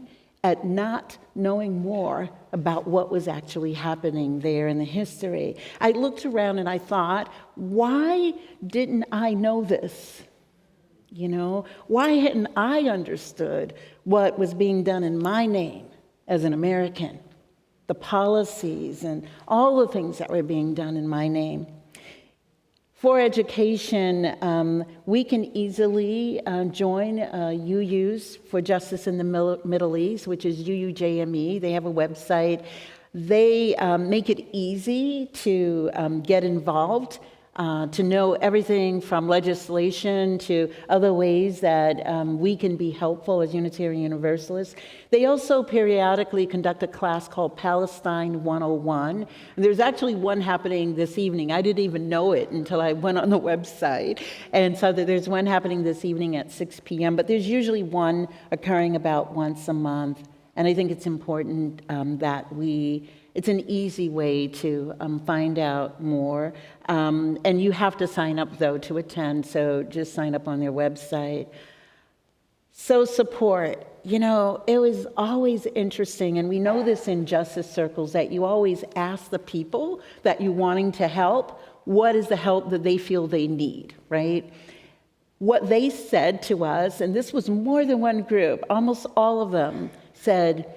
at not knowing more about what was actually happening there in the history. I looked around and I thought, why didn't I know this? Why hadn't I understood what was being done in my name as an American? The policies and all the things that were being done in my name. For education, we can easily join UU's for Justice in the Middle East, which is UUJME. They have a website. They make it easy to get involved, to know everything from legislation to other ways that we can be helpful as Unitarian Universalists. They also periodically conduct a class called Palestine 101. There's actually one happening this evening. I didn't even know it until I went on the website. And so there's one happening this evening at 6 p.m., but there's usually one occurring about once a month. And I think it's important that it's an easy way to find out more. And you have to sign up, though, to attend, so just sign up on their website. So support. It was always interesting, and we know this in justice circles, that you always ask the people that you're wanting to help, what is the help that they feel they need, right? What they said to us, and this was more than one group, almost all of them said,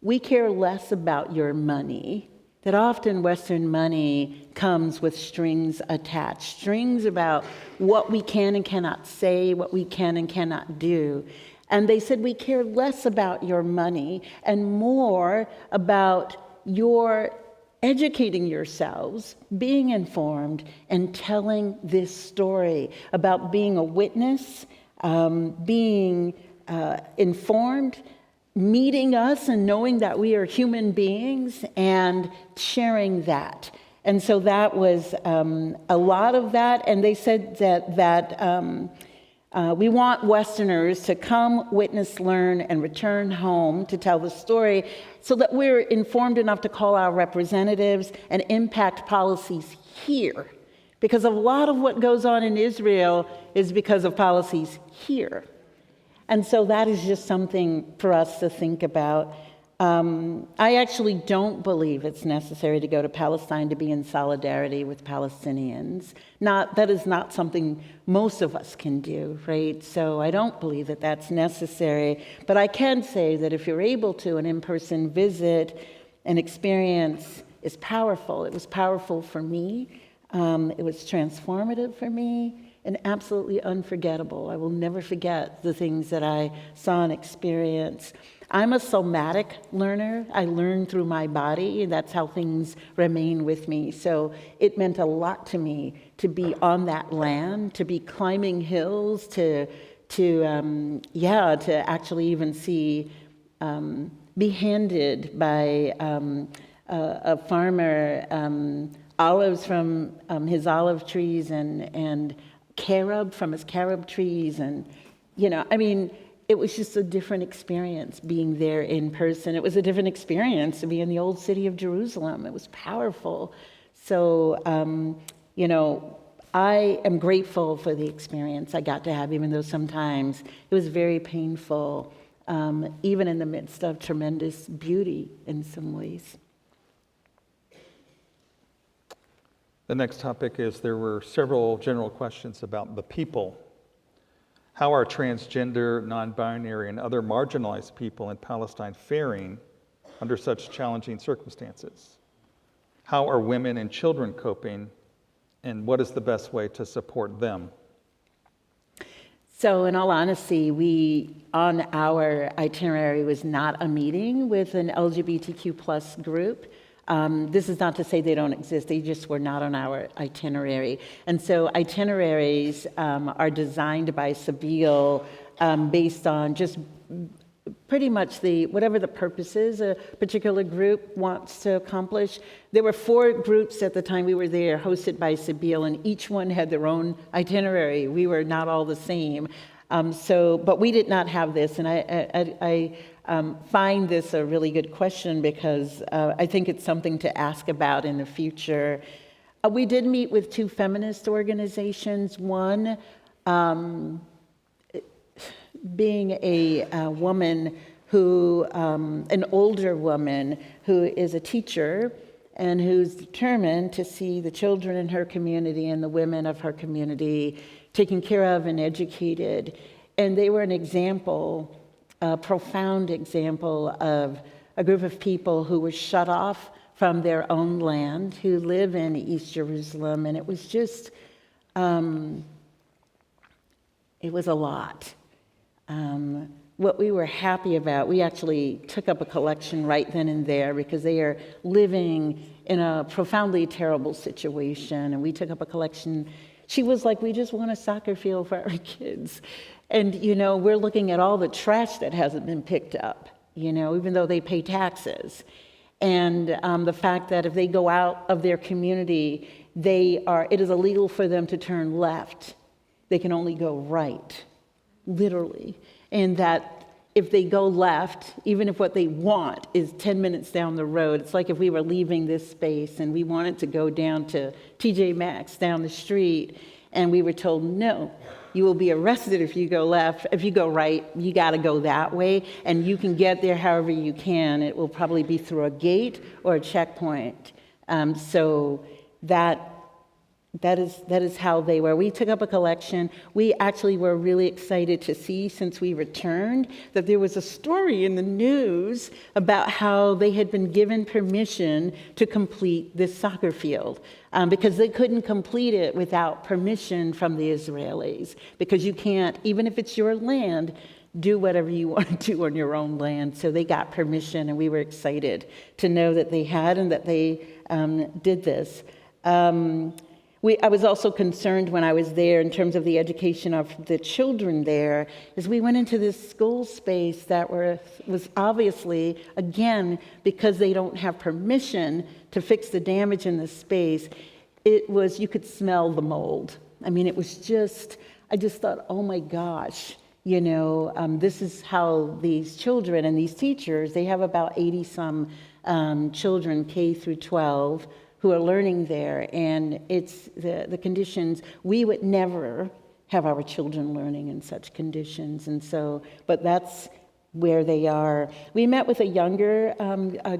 we care less about your money, that often Western money comes with strings attached, strings about what we can and cannot say, what we can and cannot do. And they said, we care less about your money and more about you're educating yourselves, being informed, and telling this story about being a witness, being informed, meeting us and knowing that we are human beings, and sharing that. And so that was a lot of that. And they said that we want Westerners to come, witness, learn, and return home to tell the story so that we're informed enough to call our representatives and impact policies here. Because a lot of what goes on in Israel is because of policies here. And so that is just something for us to think about. I actually don't believe it's necessary to go to Palestine to be in solidarity with Palestinians. That is not something most of us can do, right? So I don't believe that that's necessary. But I can say that if you're able to, an in-person visit and experience is powerful. It was powerful for me. It was transformative for me and absolutely unforgettable. I will never forget the things that I saw and experienced. I'm a somatic learner. I learn through my body, and that's how things remain with me. So it meant a lot to me to be on that land, to be climbing hills, to actually even see, be handed by a farmer olives from his olive trees and carob from his carob trees, and it was just a different experience being there in person. It was a different experience to be in the old city of Jerusalem. It was powerful. So, I am grateful for the experience I got to have, even though sometimes it was very painful, even in the midst of tremendous beauty in some ways. The next topic is there were several general questions about the people. How are transgender, non-binary, and other marginalized people in Palestine faring under such challenging circumstances? How are women and children coping, and what is the best way to support them? So in all honesty, on our itinerary was not a meeting with an LGBTQ plus group. This is not to say they don't exist, they just were not on our itinerary. And so itineraries are designed by Sabeel based on just pretty much whatever the purpose is a particular group wants to accomplish. There were 4 groups at the time we were there, hosted by Sabeel, and each one had their own itinerary. We were not all the same. But we did not have this, and I find this a really good question because I think it's something to ask about in the future. We did meet with 2 feminist organizations, one being a woman who, an older woman who is a teacher and who's determined to see the children in her community and the women of her community taken care of and educated. And they were an example, a profound example of a group of people who were shut off from their own land, who live in East Jerusalem. And it was just, it was a lot. What we were happy about, we actually took up a collection right then and there because they are living in a profoundly terrible situation. And we took up a collection. She was like, we just want a soccer field for our kids. And, we're looking at all the trash that hasn't been picked up, even though they pay taxes. And the fact that if they go out of their community, it is illegal for them to turn left. They can only go right, literally. And that if they go left, even if what they want is 10 minutes down the road, it's like if we were leaving this space and we wanted to go down to TJ Maxx down the street, and we were told, no, you will be arrested if you go left. If you go right, you got to go that way, and you can get there however you can. It will probably be through a gate or a checkpoint. So that is how they were. We took up a collection. We actually were really excited to see, since we returned, that there was a story in the news about how they had been given permission to complete this soccer field. Because they couldn't complete it without permission from the Israelis. Because you can't, even if it's your land, do whatever you want to do on your own land. So they got permission, and we were excited to know that they had and that they did this. I was also concerned when I was there in terms of the education of the children there, as we went into this school space that was obviously, again, because they don't have permission to fix the damage in the space, you could smell the mold. I mean, I just thought, oh my gosh, this is how these children and these teachers, they have about 80-some children, K through 12, who are learning there, and it's the conditions. We would never have our children learning in such conditions, but that's where they are. We met with a younger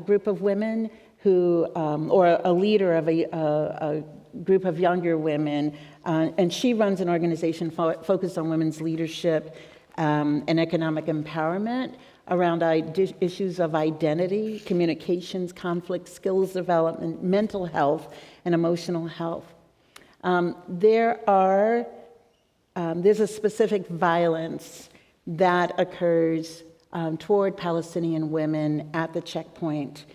group of women or a leader of a group of younger women, and she runs an organization focused on women's leadership and economic empowerment around issues of identity, communications, conflict, skills development, mental health, and emotional health. There's a specific violence that occurs toward Palestinian women at the checkpoints.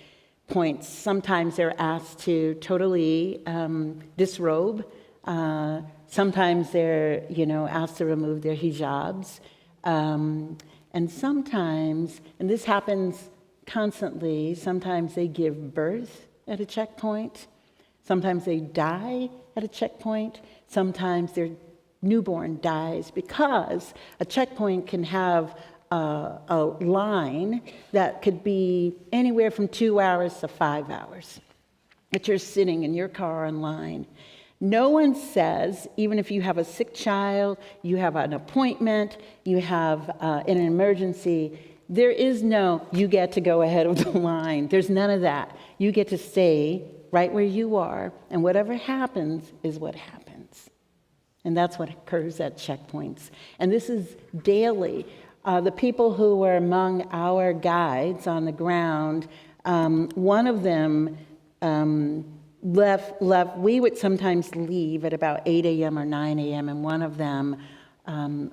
Sometimes they're asked to totally disrobe. Sometimes they're, asked to remove their hijabs. And sometimes, and this happens constantly, sometimes they give birth at a checkpoint. Sometimes they die at a checkpoint. Sometimes their newborn dies because a checkpoint can have a line that could be anywhere from 2 hours to 5 hours that you're sitting in your car in line. No one says, even if you have a sick child, you have an appointment, you have an emergency, there is no, you get to go ahead of the line. There's none of that. You get to stay right where you are, and whatever happens is what happens. And that's what occurs at checkpoints. And this is daily. The people who were among our guides on the ground, one of them left. We would sometimes leave at about 8 a.m. or 9 a.m., and one of them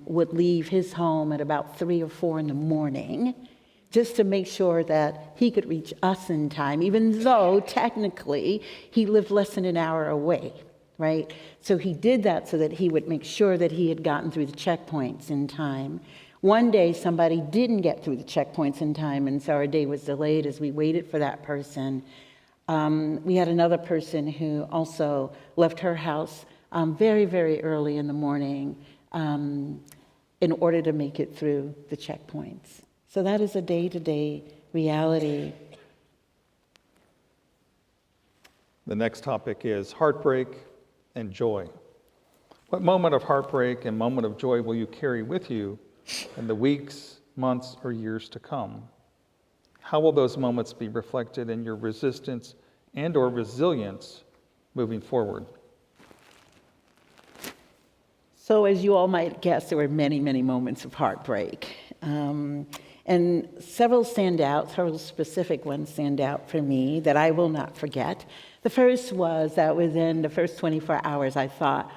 would leave his home at about 3 or 4 in the morning just to make sure that he could reach us in time, even though technically he lived less than an hour away, right? So he did that so that he would make sure that he had gotten through the checkpoints in time. One day, somebody didn't get through the checkpoints in time, and so our day was delayed as we waited for that person. We had another person who also left her house very, very early in the morning in order to make it through the checkpoints. So that is a day-to-day reality. The next topic is heartbreak and joy. What moment of heartbreak and moment of joy will you carry with you in the weeks, months, or years to come? How will those moments be reflected in your resistance and or resilience moving forward? So as you all might guess, there were many, many moments of heartbreak. And several specific ones stand out for me that I will not forget. The first was that within the first 24 hours, I thought,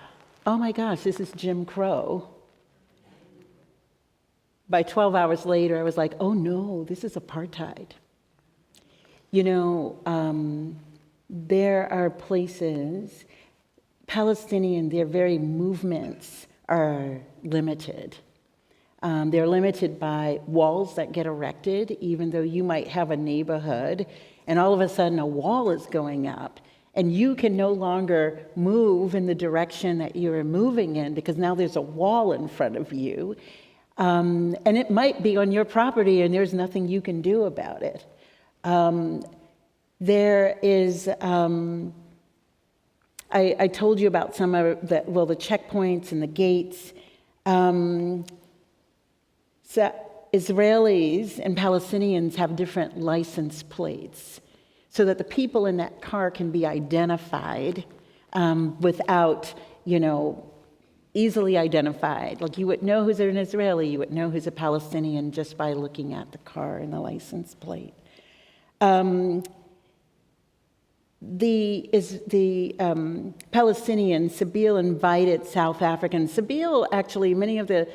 oh my gosh, this is Jim Crow. By 12 hours later, I was like, oh no, this is apartheid. There are places, Palestinian, their very movements are limited. They're limited by walls that get erected, even though you might have a neighborhood, and all of a sudden a wall is going up, and you can no longer move in the direction that you're moving in because now there's a wall in front of you. And it might be on your property, and there's nothing you can do about it. There is, I told you about some of the checkpoints and the gates. So Israelis and Palestinians have different license plates so that the people in that car can be identified without, easily identified. Like you would know who's an Israeli, you would know who's a Palestinian just by looking at the car and the license plate. The Palestinians, Sabeel invited South Africans. Sabeel, actually, many of the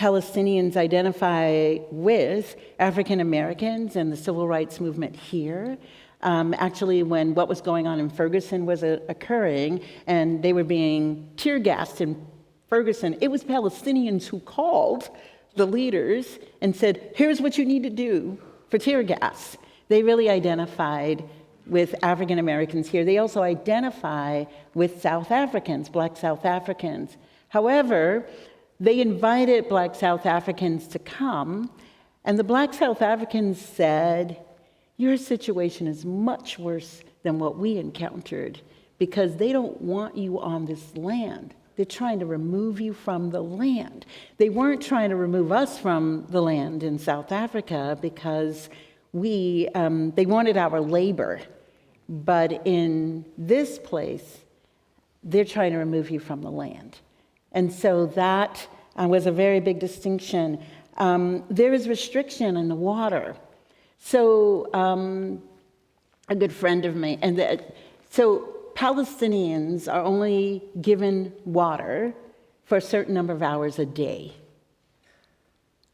Palestinians identify with African Americans and the civil rights movement here. Actually, when what was going on in Ferguson was occurring and they were being tear gassed in Ferguson, it was Palestinians who called the leaders and said, here's what you need to do for tear gas. They really identified with African Americans here. They also identify with South Africans, Black South Africans. However, they invited Black South Africans to come, and the Black South Africans said, your situation is much worse than what we encountered because they don't want you on this land. They're trying to remove you from the land. They weren't trying to remove us from the land in South Africa because they wanted our labor. But in this place, they're trying to remove you from the land. And so that was a very big distinction. There is restriction in the water. So a good friend of mine, so Palestinians are only given water for a certain number of hours a day.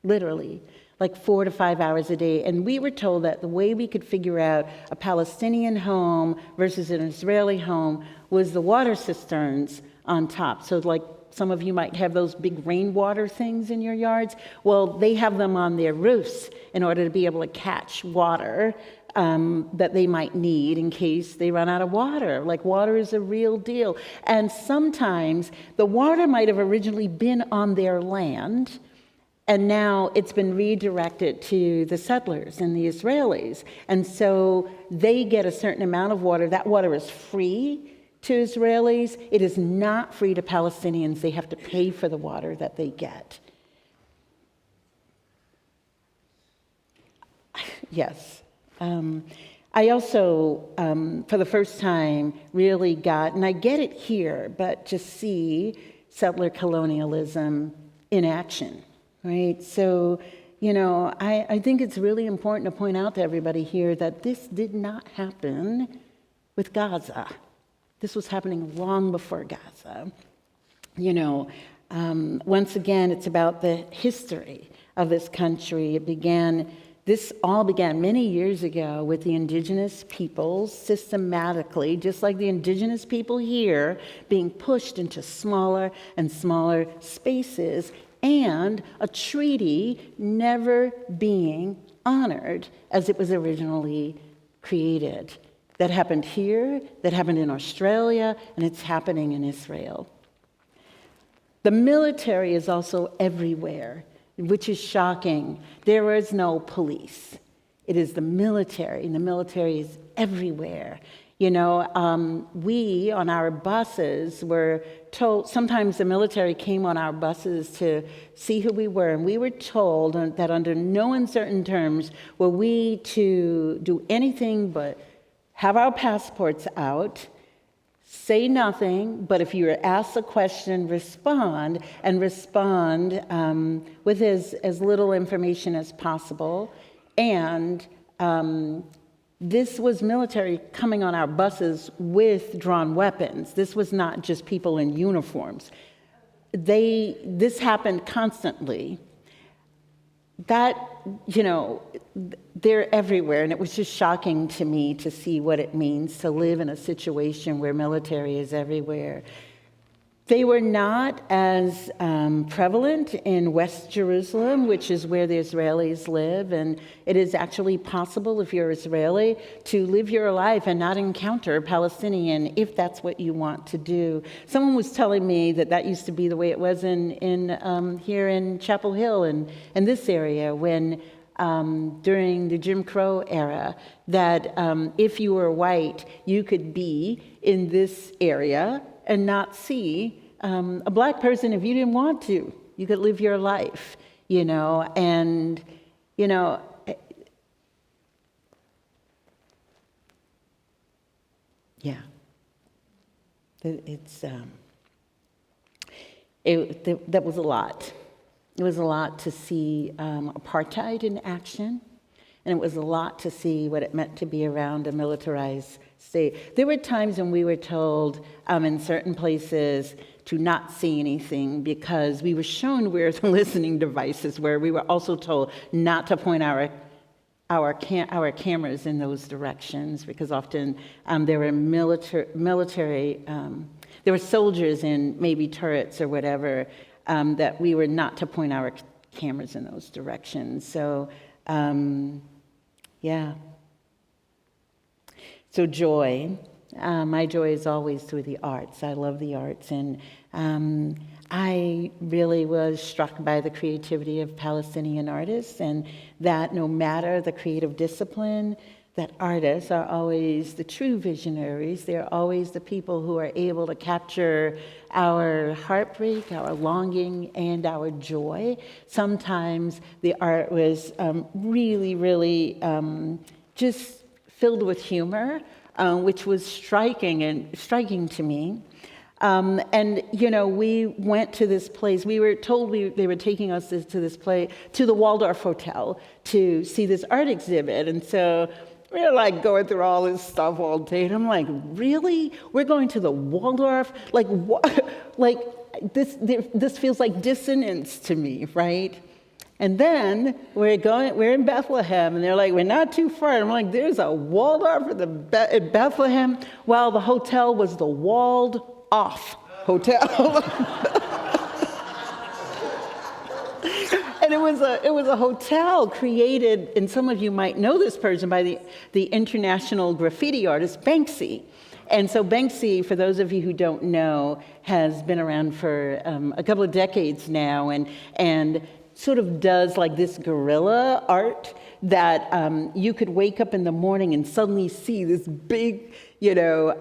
Literally, like 4 to 5 hours a day. And we were told that the way we could figure out a Palestinian home versus an Israeli home was the water cisterns on top. So like some of you might have those big rainwater things in your yards. Well, they have them on their roofs in order to be able to catch water that they might need in case they run out of water. Like, water is a real deal. And sometimes the water might have originally been on their land, and now it's been redirected to the settlers and the Israelis. And so they get a certain amount of water. That water is free to Israelis. It is not free to Palestinians. They have to pay for the water that they get. Yes. I also, for the first time, really got, and I get it here, but just see settler colonialism in action, right? So, I think it's really important to point out to everybody here that this did not happen with Gaza. This was happening long before Gaza. Once again, it's about the history of this country. This all began many years ago with the indigenous peoples systematically, just like the indigenous people here, being pushed into smaller and smaller spaces, and a treaty never being honored as it was originally created. That happened here, that happened in Australia, and it's happening in Israel. The military is also everywhere, which is shocking. There is no police. It is the military, and the military is everywhere. We, on our buses, were told, sometimes the military came on our buses to see who we were, and we were told that under no uncertain terms were we to do anything but have our passports out, say nothing, but if you were asked a question, respond with as little information as possible. And this was military coming on our buses with drawn weapons. This was not just people in uniforms. This happened constantly. They're everywhere, and it was just shocking to me to see what it means to live in a situation where military is everywhere. They were not as prevalent in West Jerusalem, which is where the Israelis live, and it is actually possible, if you're Israeli, to live your life and not encounter a Palestinian if that's what you want to do. Someone was telling me that used to be the way it was in here in Chapel Hill and this area when during the Jim Crow era, that if you were white, you could be in this area and not see a black person if you didn't want to. You could live your life, and, yeah. That was a lot. It was a lot to see apartheid in action. And it was a lot to see what it meant to be around a militarized state. There were times when we were told in certain places to not see anything because we were shown where the listening devices were. We were also told not to point our cameras in those directions because often there were military, there were soldiers in maybe turrets or whatever that we were not to point our cameras in those directions. So, yeah. So joy. My joy is always through the arts. I love the arts. And I really was struck by the creativity of Palestinian artists, and that no matter the creative discipline, that artists are always the true visionaries. They're always the people who are able to capture our heartbreak, our longing, and our joy. Sometimes the art was really, really just filled with humor, which was striking to me. And, you know, we went to this place. We were told they were taking us to this place, to the Waldorf Hotel, to see this art exhibit. And so we were like going through all this stuff all day. And I'm like, really? We're going to the Waldorf? Like, what? Like, this feels like dissonance to me, right? And then we're in Bethlehem, and they're like, we're not too far. And I'm like, there's a Waldorf in Bethlehem? Well, the hotel was the walled-off hotel. And it was a hotel created, and some of you might know this person, by the international graffiti artist Banksy. And so Banksy, for those of you who don't know, has been around for a couple of decades now, and sort of does like this guerrilla art that you could wake up in the morning and suddenly see this big, you know,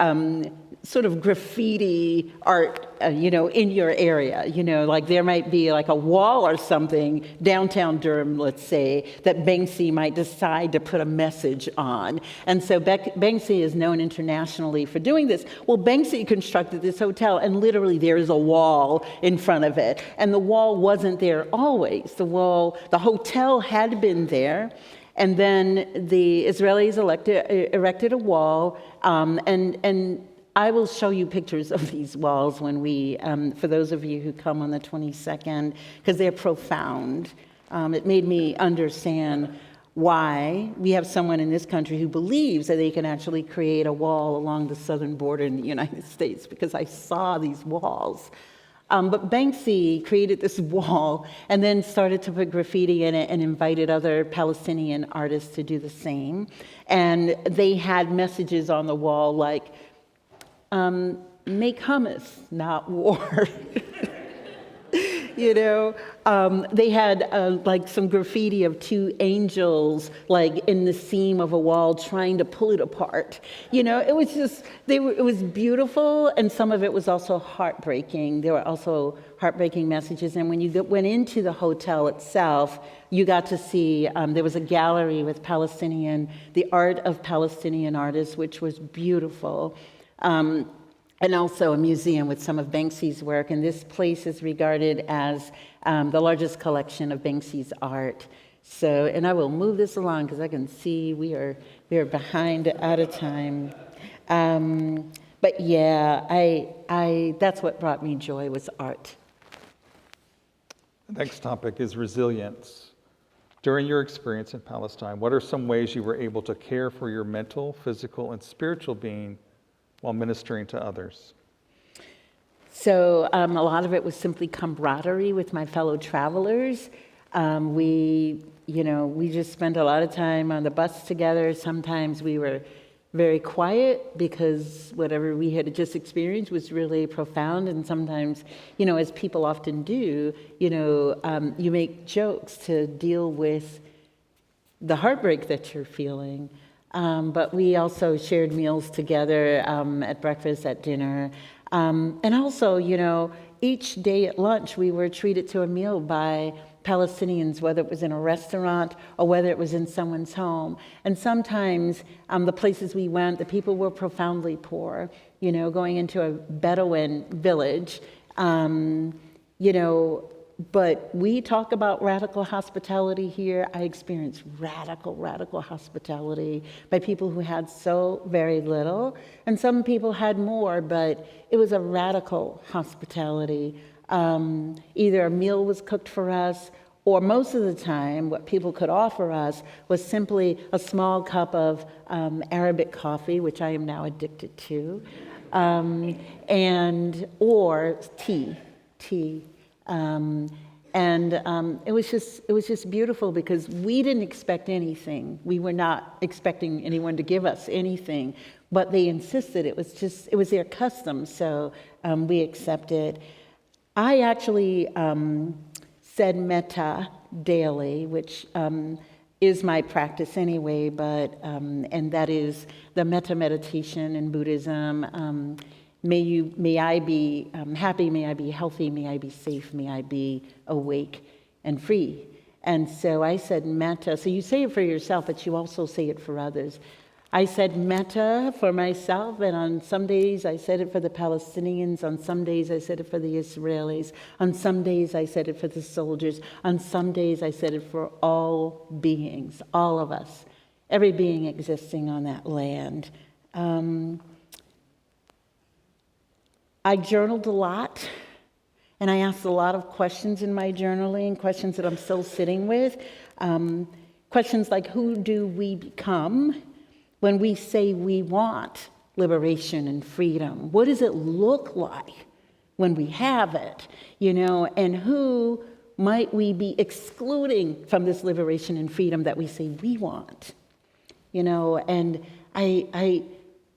sort of graffiti art, you know, in your area. You know, like there might be like a wall or something downtown Durham, let's say, that Banksy might decide to put a message on. And so Banksy is known internationally for doing this. Well, Banksy constructed this hotel, and literally there is a wall in front of it. And the wall wasn't there always. The hotel had been there. And then the Israelis erected a wall, and I will show you pictures of these walls when we, for those of you who come on the 22nd, because they're profound. It made me understand why we have someone in this country who believes that they can actually create a wall along the southern border in the United States, because I saw these walls. But Banksy created this wall and then started to put graffiti in it and invited other Palestinian artists to do the same. And they had messages on the wall like, make hummus, not war. You know, they had like some graffiti of two angels like in the seam of a wall trying to pull it apart. You know, it was just, it was beautiful, and some of it was also heartbreaking. There were also heartbreaking messages, and when you went into the hotel itself, you got to see, there was a gallery with the art of Palestinian artists, which was beautiful. And also a museum with some of Banksy's work. And this place is regarded as the largest collection of Banksy's art. So, and I will move this along because I can see we are behind out of time. But yeah, that's what brought me joy, was art. The next topic is resilience. During your experience in Palestine, what are some ways you were able to care for your mental, physical, and spiritual being while ministering to others? So a lot of it was simply camaraderie with my fellow travelers. We just spent a lot of time on the bus together. Sometimes we were very quiet because whatever we had just experienced was really profound. And sometimes, you know, as people often do, you know, you make jokes to deal with the heartbreak that you're feeling. But we also shared meals together at breakfast, at dinner. And also, you know, each day at lunch, we were treated to a meal by Palestinians, whether it was in a restaurant or whether it was in someone's home. And sometimes the places we went, the people were profoundly poor. You know, going into a Bedouin village, you know, But we talk about radical hospitality here. I experienced radical hospitality by people who had so very little, and some people had more, but it was a radical hospitality. Either a meal was cooked for us, or most of the time, what people could offer us was simply a small cup of Arabic coffee, which I am now addicted to, or tea. It was just beautiful because we didn't expect anything. We were not expecting anyone to give us anything, but they insisted. It was their custom, so we accepted. I actually said metta daily, which is my practice anyway, but and that is the metta meditation in Buddhism. May I be happy, may I be healthy, may I be safe, may I be awake and free. And so I said metta. So you say it for yourself, but you also say it for others. I said metta for myself, and on some days I said it for the Palestinians, on some days I said it for the Israelis, on some days I said it for the soldiers, on some days I said it for all beings, all of us, every being existing on that land. I journaled a lot, and I asked a lot of questions in my journaling, questions that I'm still sitting with. Questions like, who do we become when we say we want liberation and freedom? What does it look like when we have it? And who might we be excluding from this liberation and freedom that we say we want? And I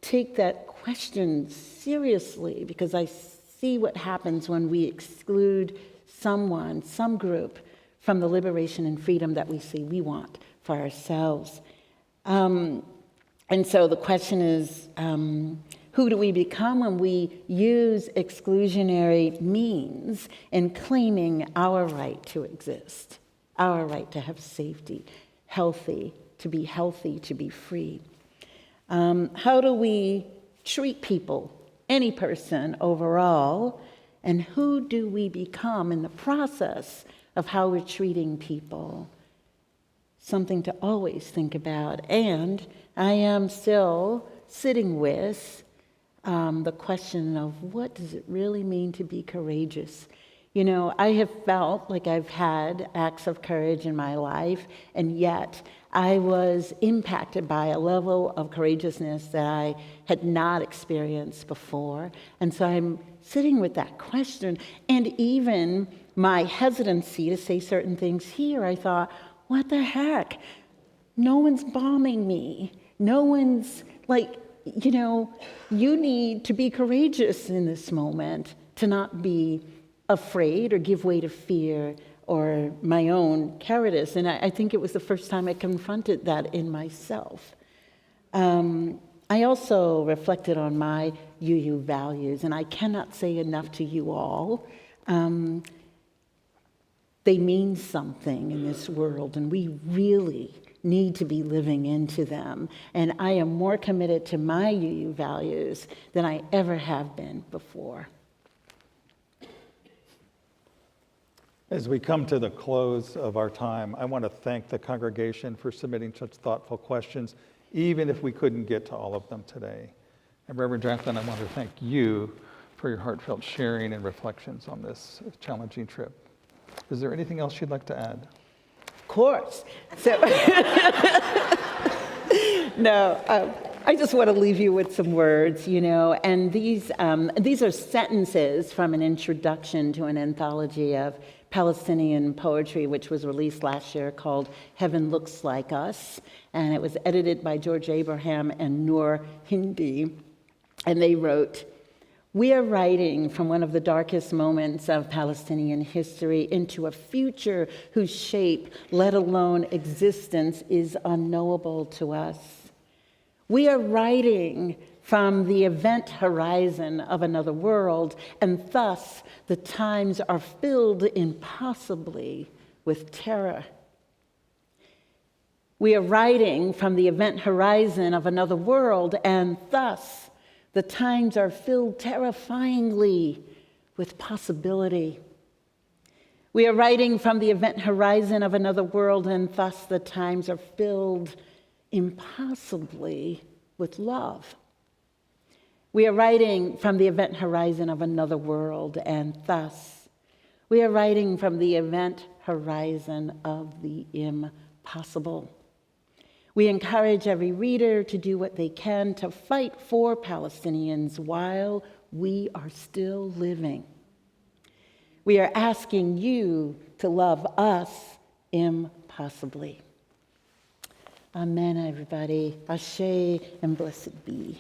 take that question seriously because I see what happens when we exclude someone, some group, from the liberation and freedom that we say we want for ourselves. And so the question is, who do we become when we use exclusionary means in claiming our right to exist, our right to have safety, to be free? How do we treat people, any person overall, and who do we become in the process of how we're treating people? Something to always think about. And I am still sitting with the question of what does it really mean to be courageous? I have felt like I've had acts of courage in my life, and yet I was impacted by a level of courageousness that I had not experienced before. And so I'm sitting with that question, and even my hesitancy to say certain things here. I thought, what the heck? No one's bombing me. No one's you need to be courageous in this moment, to not be afraid or give way to fear or my own cowardice. And I think it was the first time I confronted that in myself. I also reflected on my UU values, and I cannot say enough to you all. They mean something in this world, and we really need to be living into them. And I am more committed to my UU values than I ever have been before. As we come to the close of our time, I want to thank the congregation for submitting such thoughtful questions, even if we couldn't get to all of them today. And Reverend Jacqueline, I want to thank you for your heartfelt sharing and reflections on this challenging trip. Is there anything else you'd like to add? Of course. So, I just want to leave you with some words, and these are sentences from an introduction to an anthology of Palestinian poetry, which was released last year, called Heaven Looks Like Us, and it was edited by George Abraham and Noor Hindi, and they wrote, "We are writing from one of the darkest moments of Palestinian history into a future whose shape, let alone existence, is unknowable to us. We are writing from the event horizon of another world, and thus the times are filled impossibly with terror. We are writing from the event horizon of another world, and thus the times are filled terrifyingly with possibility. We are writing from the event horizon of another world, and thus the times are filled impossibly with love. We are writing from the event horizon of another world, and thus we are writing from the event horizon of the impossible. We encourage every reader to do what they can to fight for Palestinians while we are still living. We are asking you to love us impossibly. Amen, everybody. Ashe and blessed be.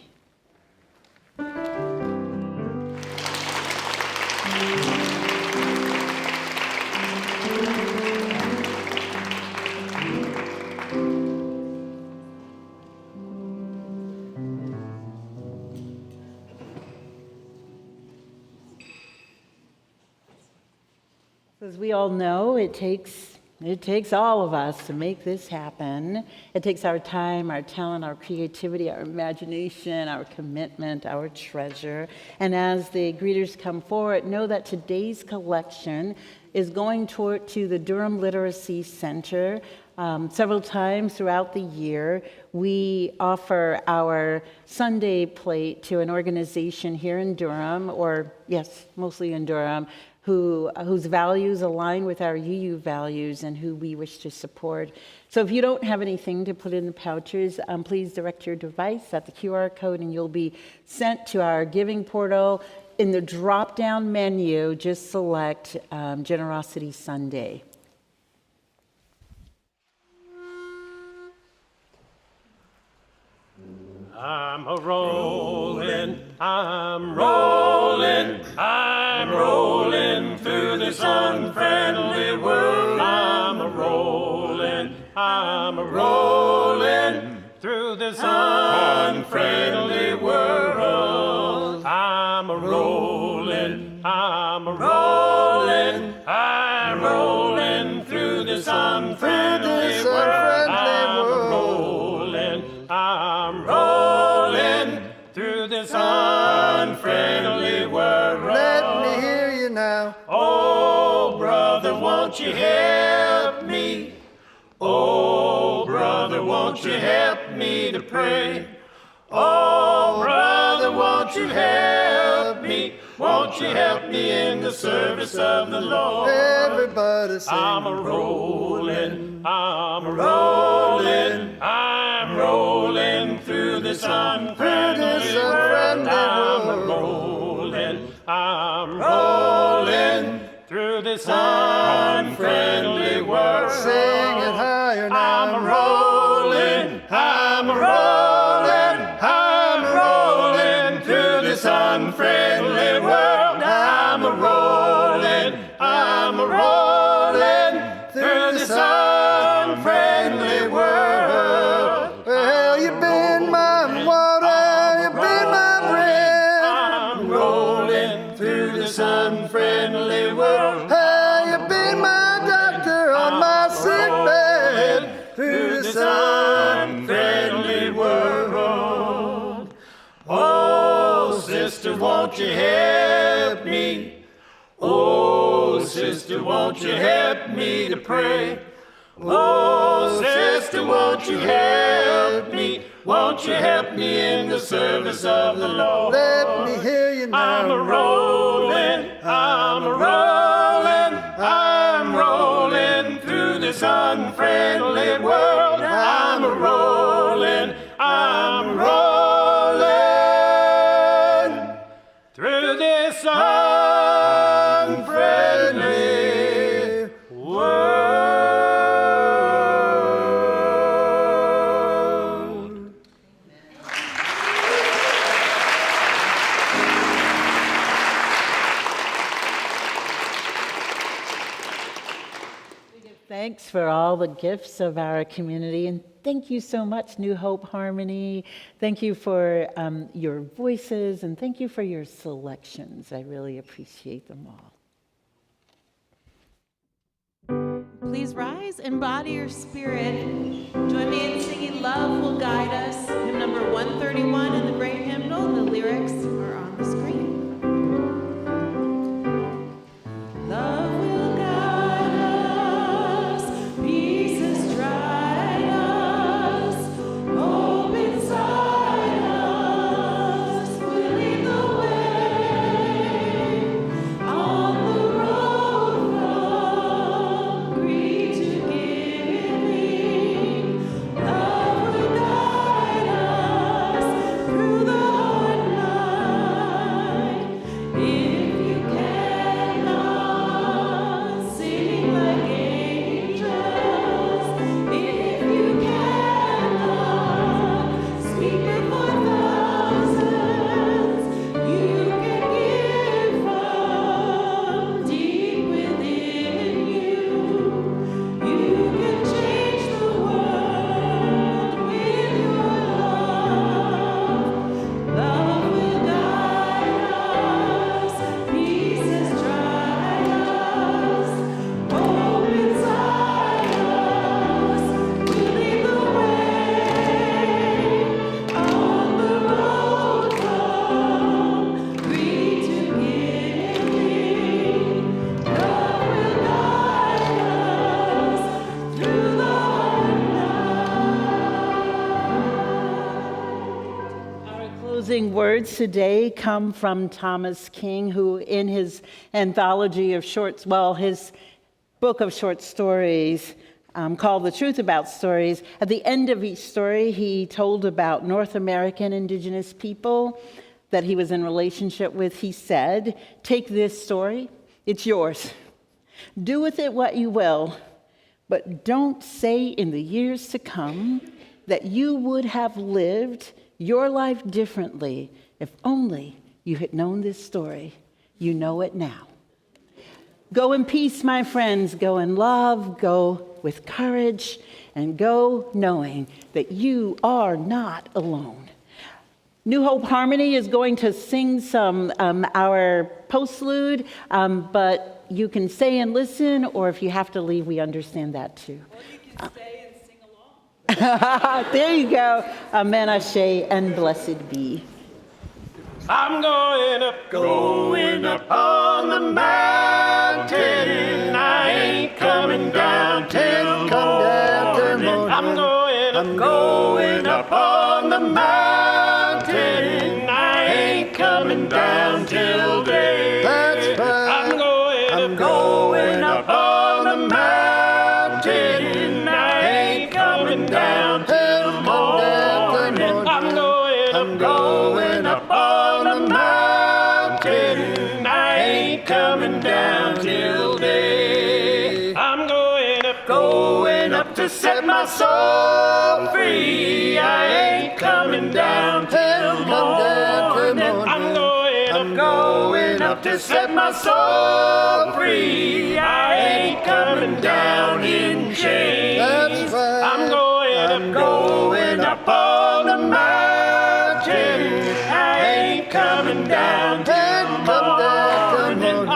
As we all know, it takes all of us to make this happen. It takes our time, our talent, our creativity, our imagination, our commitment, our treasure. And as the greeters come forward, know that today's collection is going to the Durham Literacy Center. Several times throughout the year, we offer our Sunday plate to an organization here in Durham, or yes, mostly in Durham, whose values align with our UU values and who we wish to support. So if you don't have anything to put in the pouches, please direct your device at the QR code and you'll be sent to our giving portal. In the drop-down menu, just select Generosity Sunday. I'm rolling through this unfriendly world. I'm rolling through this unfriendly world. I'm rolling through this unfriendly world. I'm rolling through this unfriendly world. Let me hear you now. Oh, brother, won't you help me? Oh, brother, won't you help me to pray? Oh, brother, won't you help me? Won't you help me in the service of the Lord? Everybody sing. I'm rolling through this unfriendly world. I'm rolling through this unfriendly world. Sing it higher now. I'm rolling through this unfriendly world. I'm rolling through this unfriendly world. Well, you've been my water, you've been my bread. I'm rolling through this unfriendly world. Hey, you've been my doctor on my sick bed. Through this unfriendly world. Oh, sister, won't you help me? Oh, sister, won't you help me to pray? Oh, sister, won't you help me? Won't you help me in the service of the Lord? Let me hear you now. I'm rolling through this unfriendly world. I'm rolling through this unfriendly world. Thanks for all the gifts of our community, and thank you so much, New Hope Harmony. Thank you for your voices, and thank you for your selections. I really appreciate them all. Please rise, embody your spirit. Join me in singing Love Will Guide Us, hymn number 131 in the great hymnal. The lyrics are on the screen. Love will guide opening words today come from Thomas King, who in his anthology of his book of short stories called The Truth About Stories, at the end of each story, he told about North American indigenous people that he was in relationship with. He said, "Take this story, it's yours. Do with it what you will, but don't say in the years to come that you would have lived your life differently if only you had known this story. You know it now." Go in peace, my friends. Go in love. Go with courage. And go knowing that you are not alone. New Hope Harmony is going to sing some our postlude, but you can stay and listen, or if you have to leave, we understand that too. Or you can stay and sing along. There you go. Amen, ashe, and blessed be. I'm going up on the mountain. I ain't coming down till morning. I'm going up on the mountain. I ain't coming down till day. That's right. I'm going up on the mountain. I ain't coming down till morning. I'm going up on the mountain. I ain't coming down till day. I'm going up to set my soul free. I ain't coming down till morning. I'm going up to set my soul free. I ain't coming down in chains. That's right. I'm going up on the mountain. I ain't coming down till morning.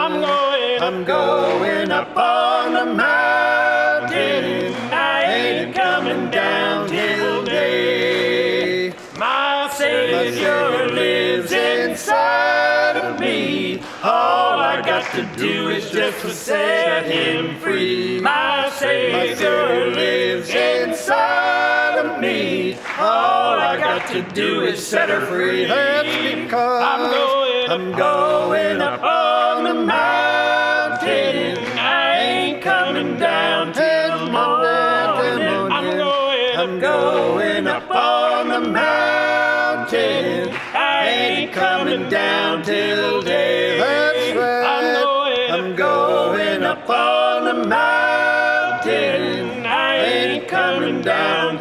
I'm going up on the mountain. I ain't coming down till day. My Savior lives inside of me. All I got to do is just to set him free. My Savior lives inside of me. All I got to do is set her free. That's because I'm going up on the mountain. I ain't coming down till morning. I'm going up on the mountain. I ain't coming down till day. That's right. I'm going up on the mountain. I ain't coming down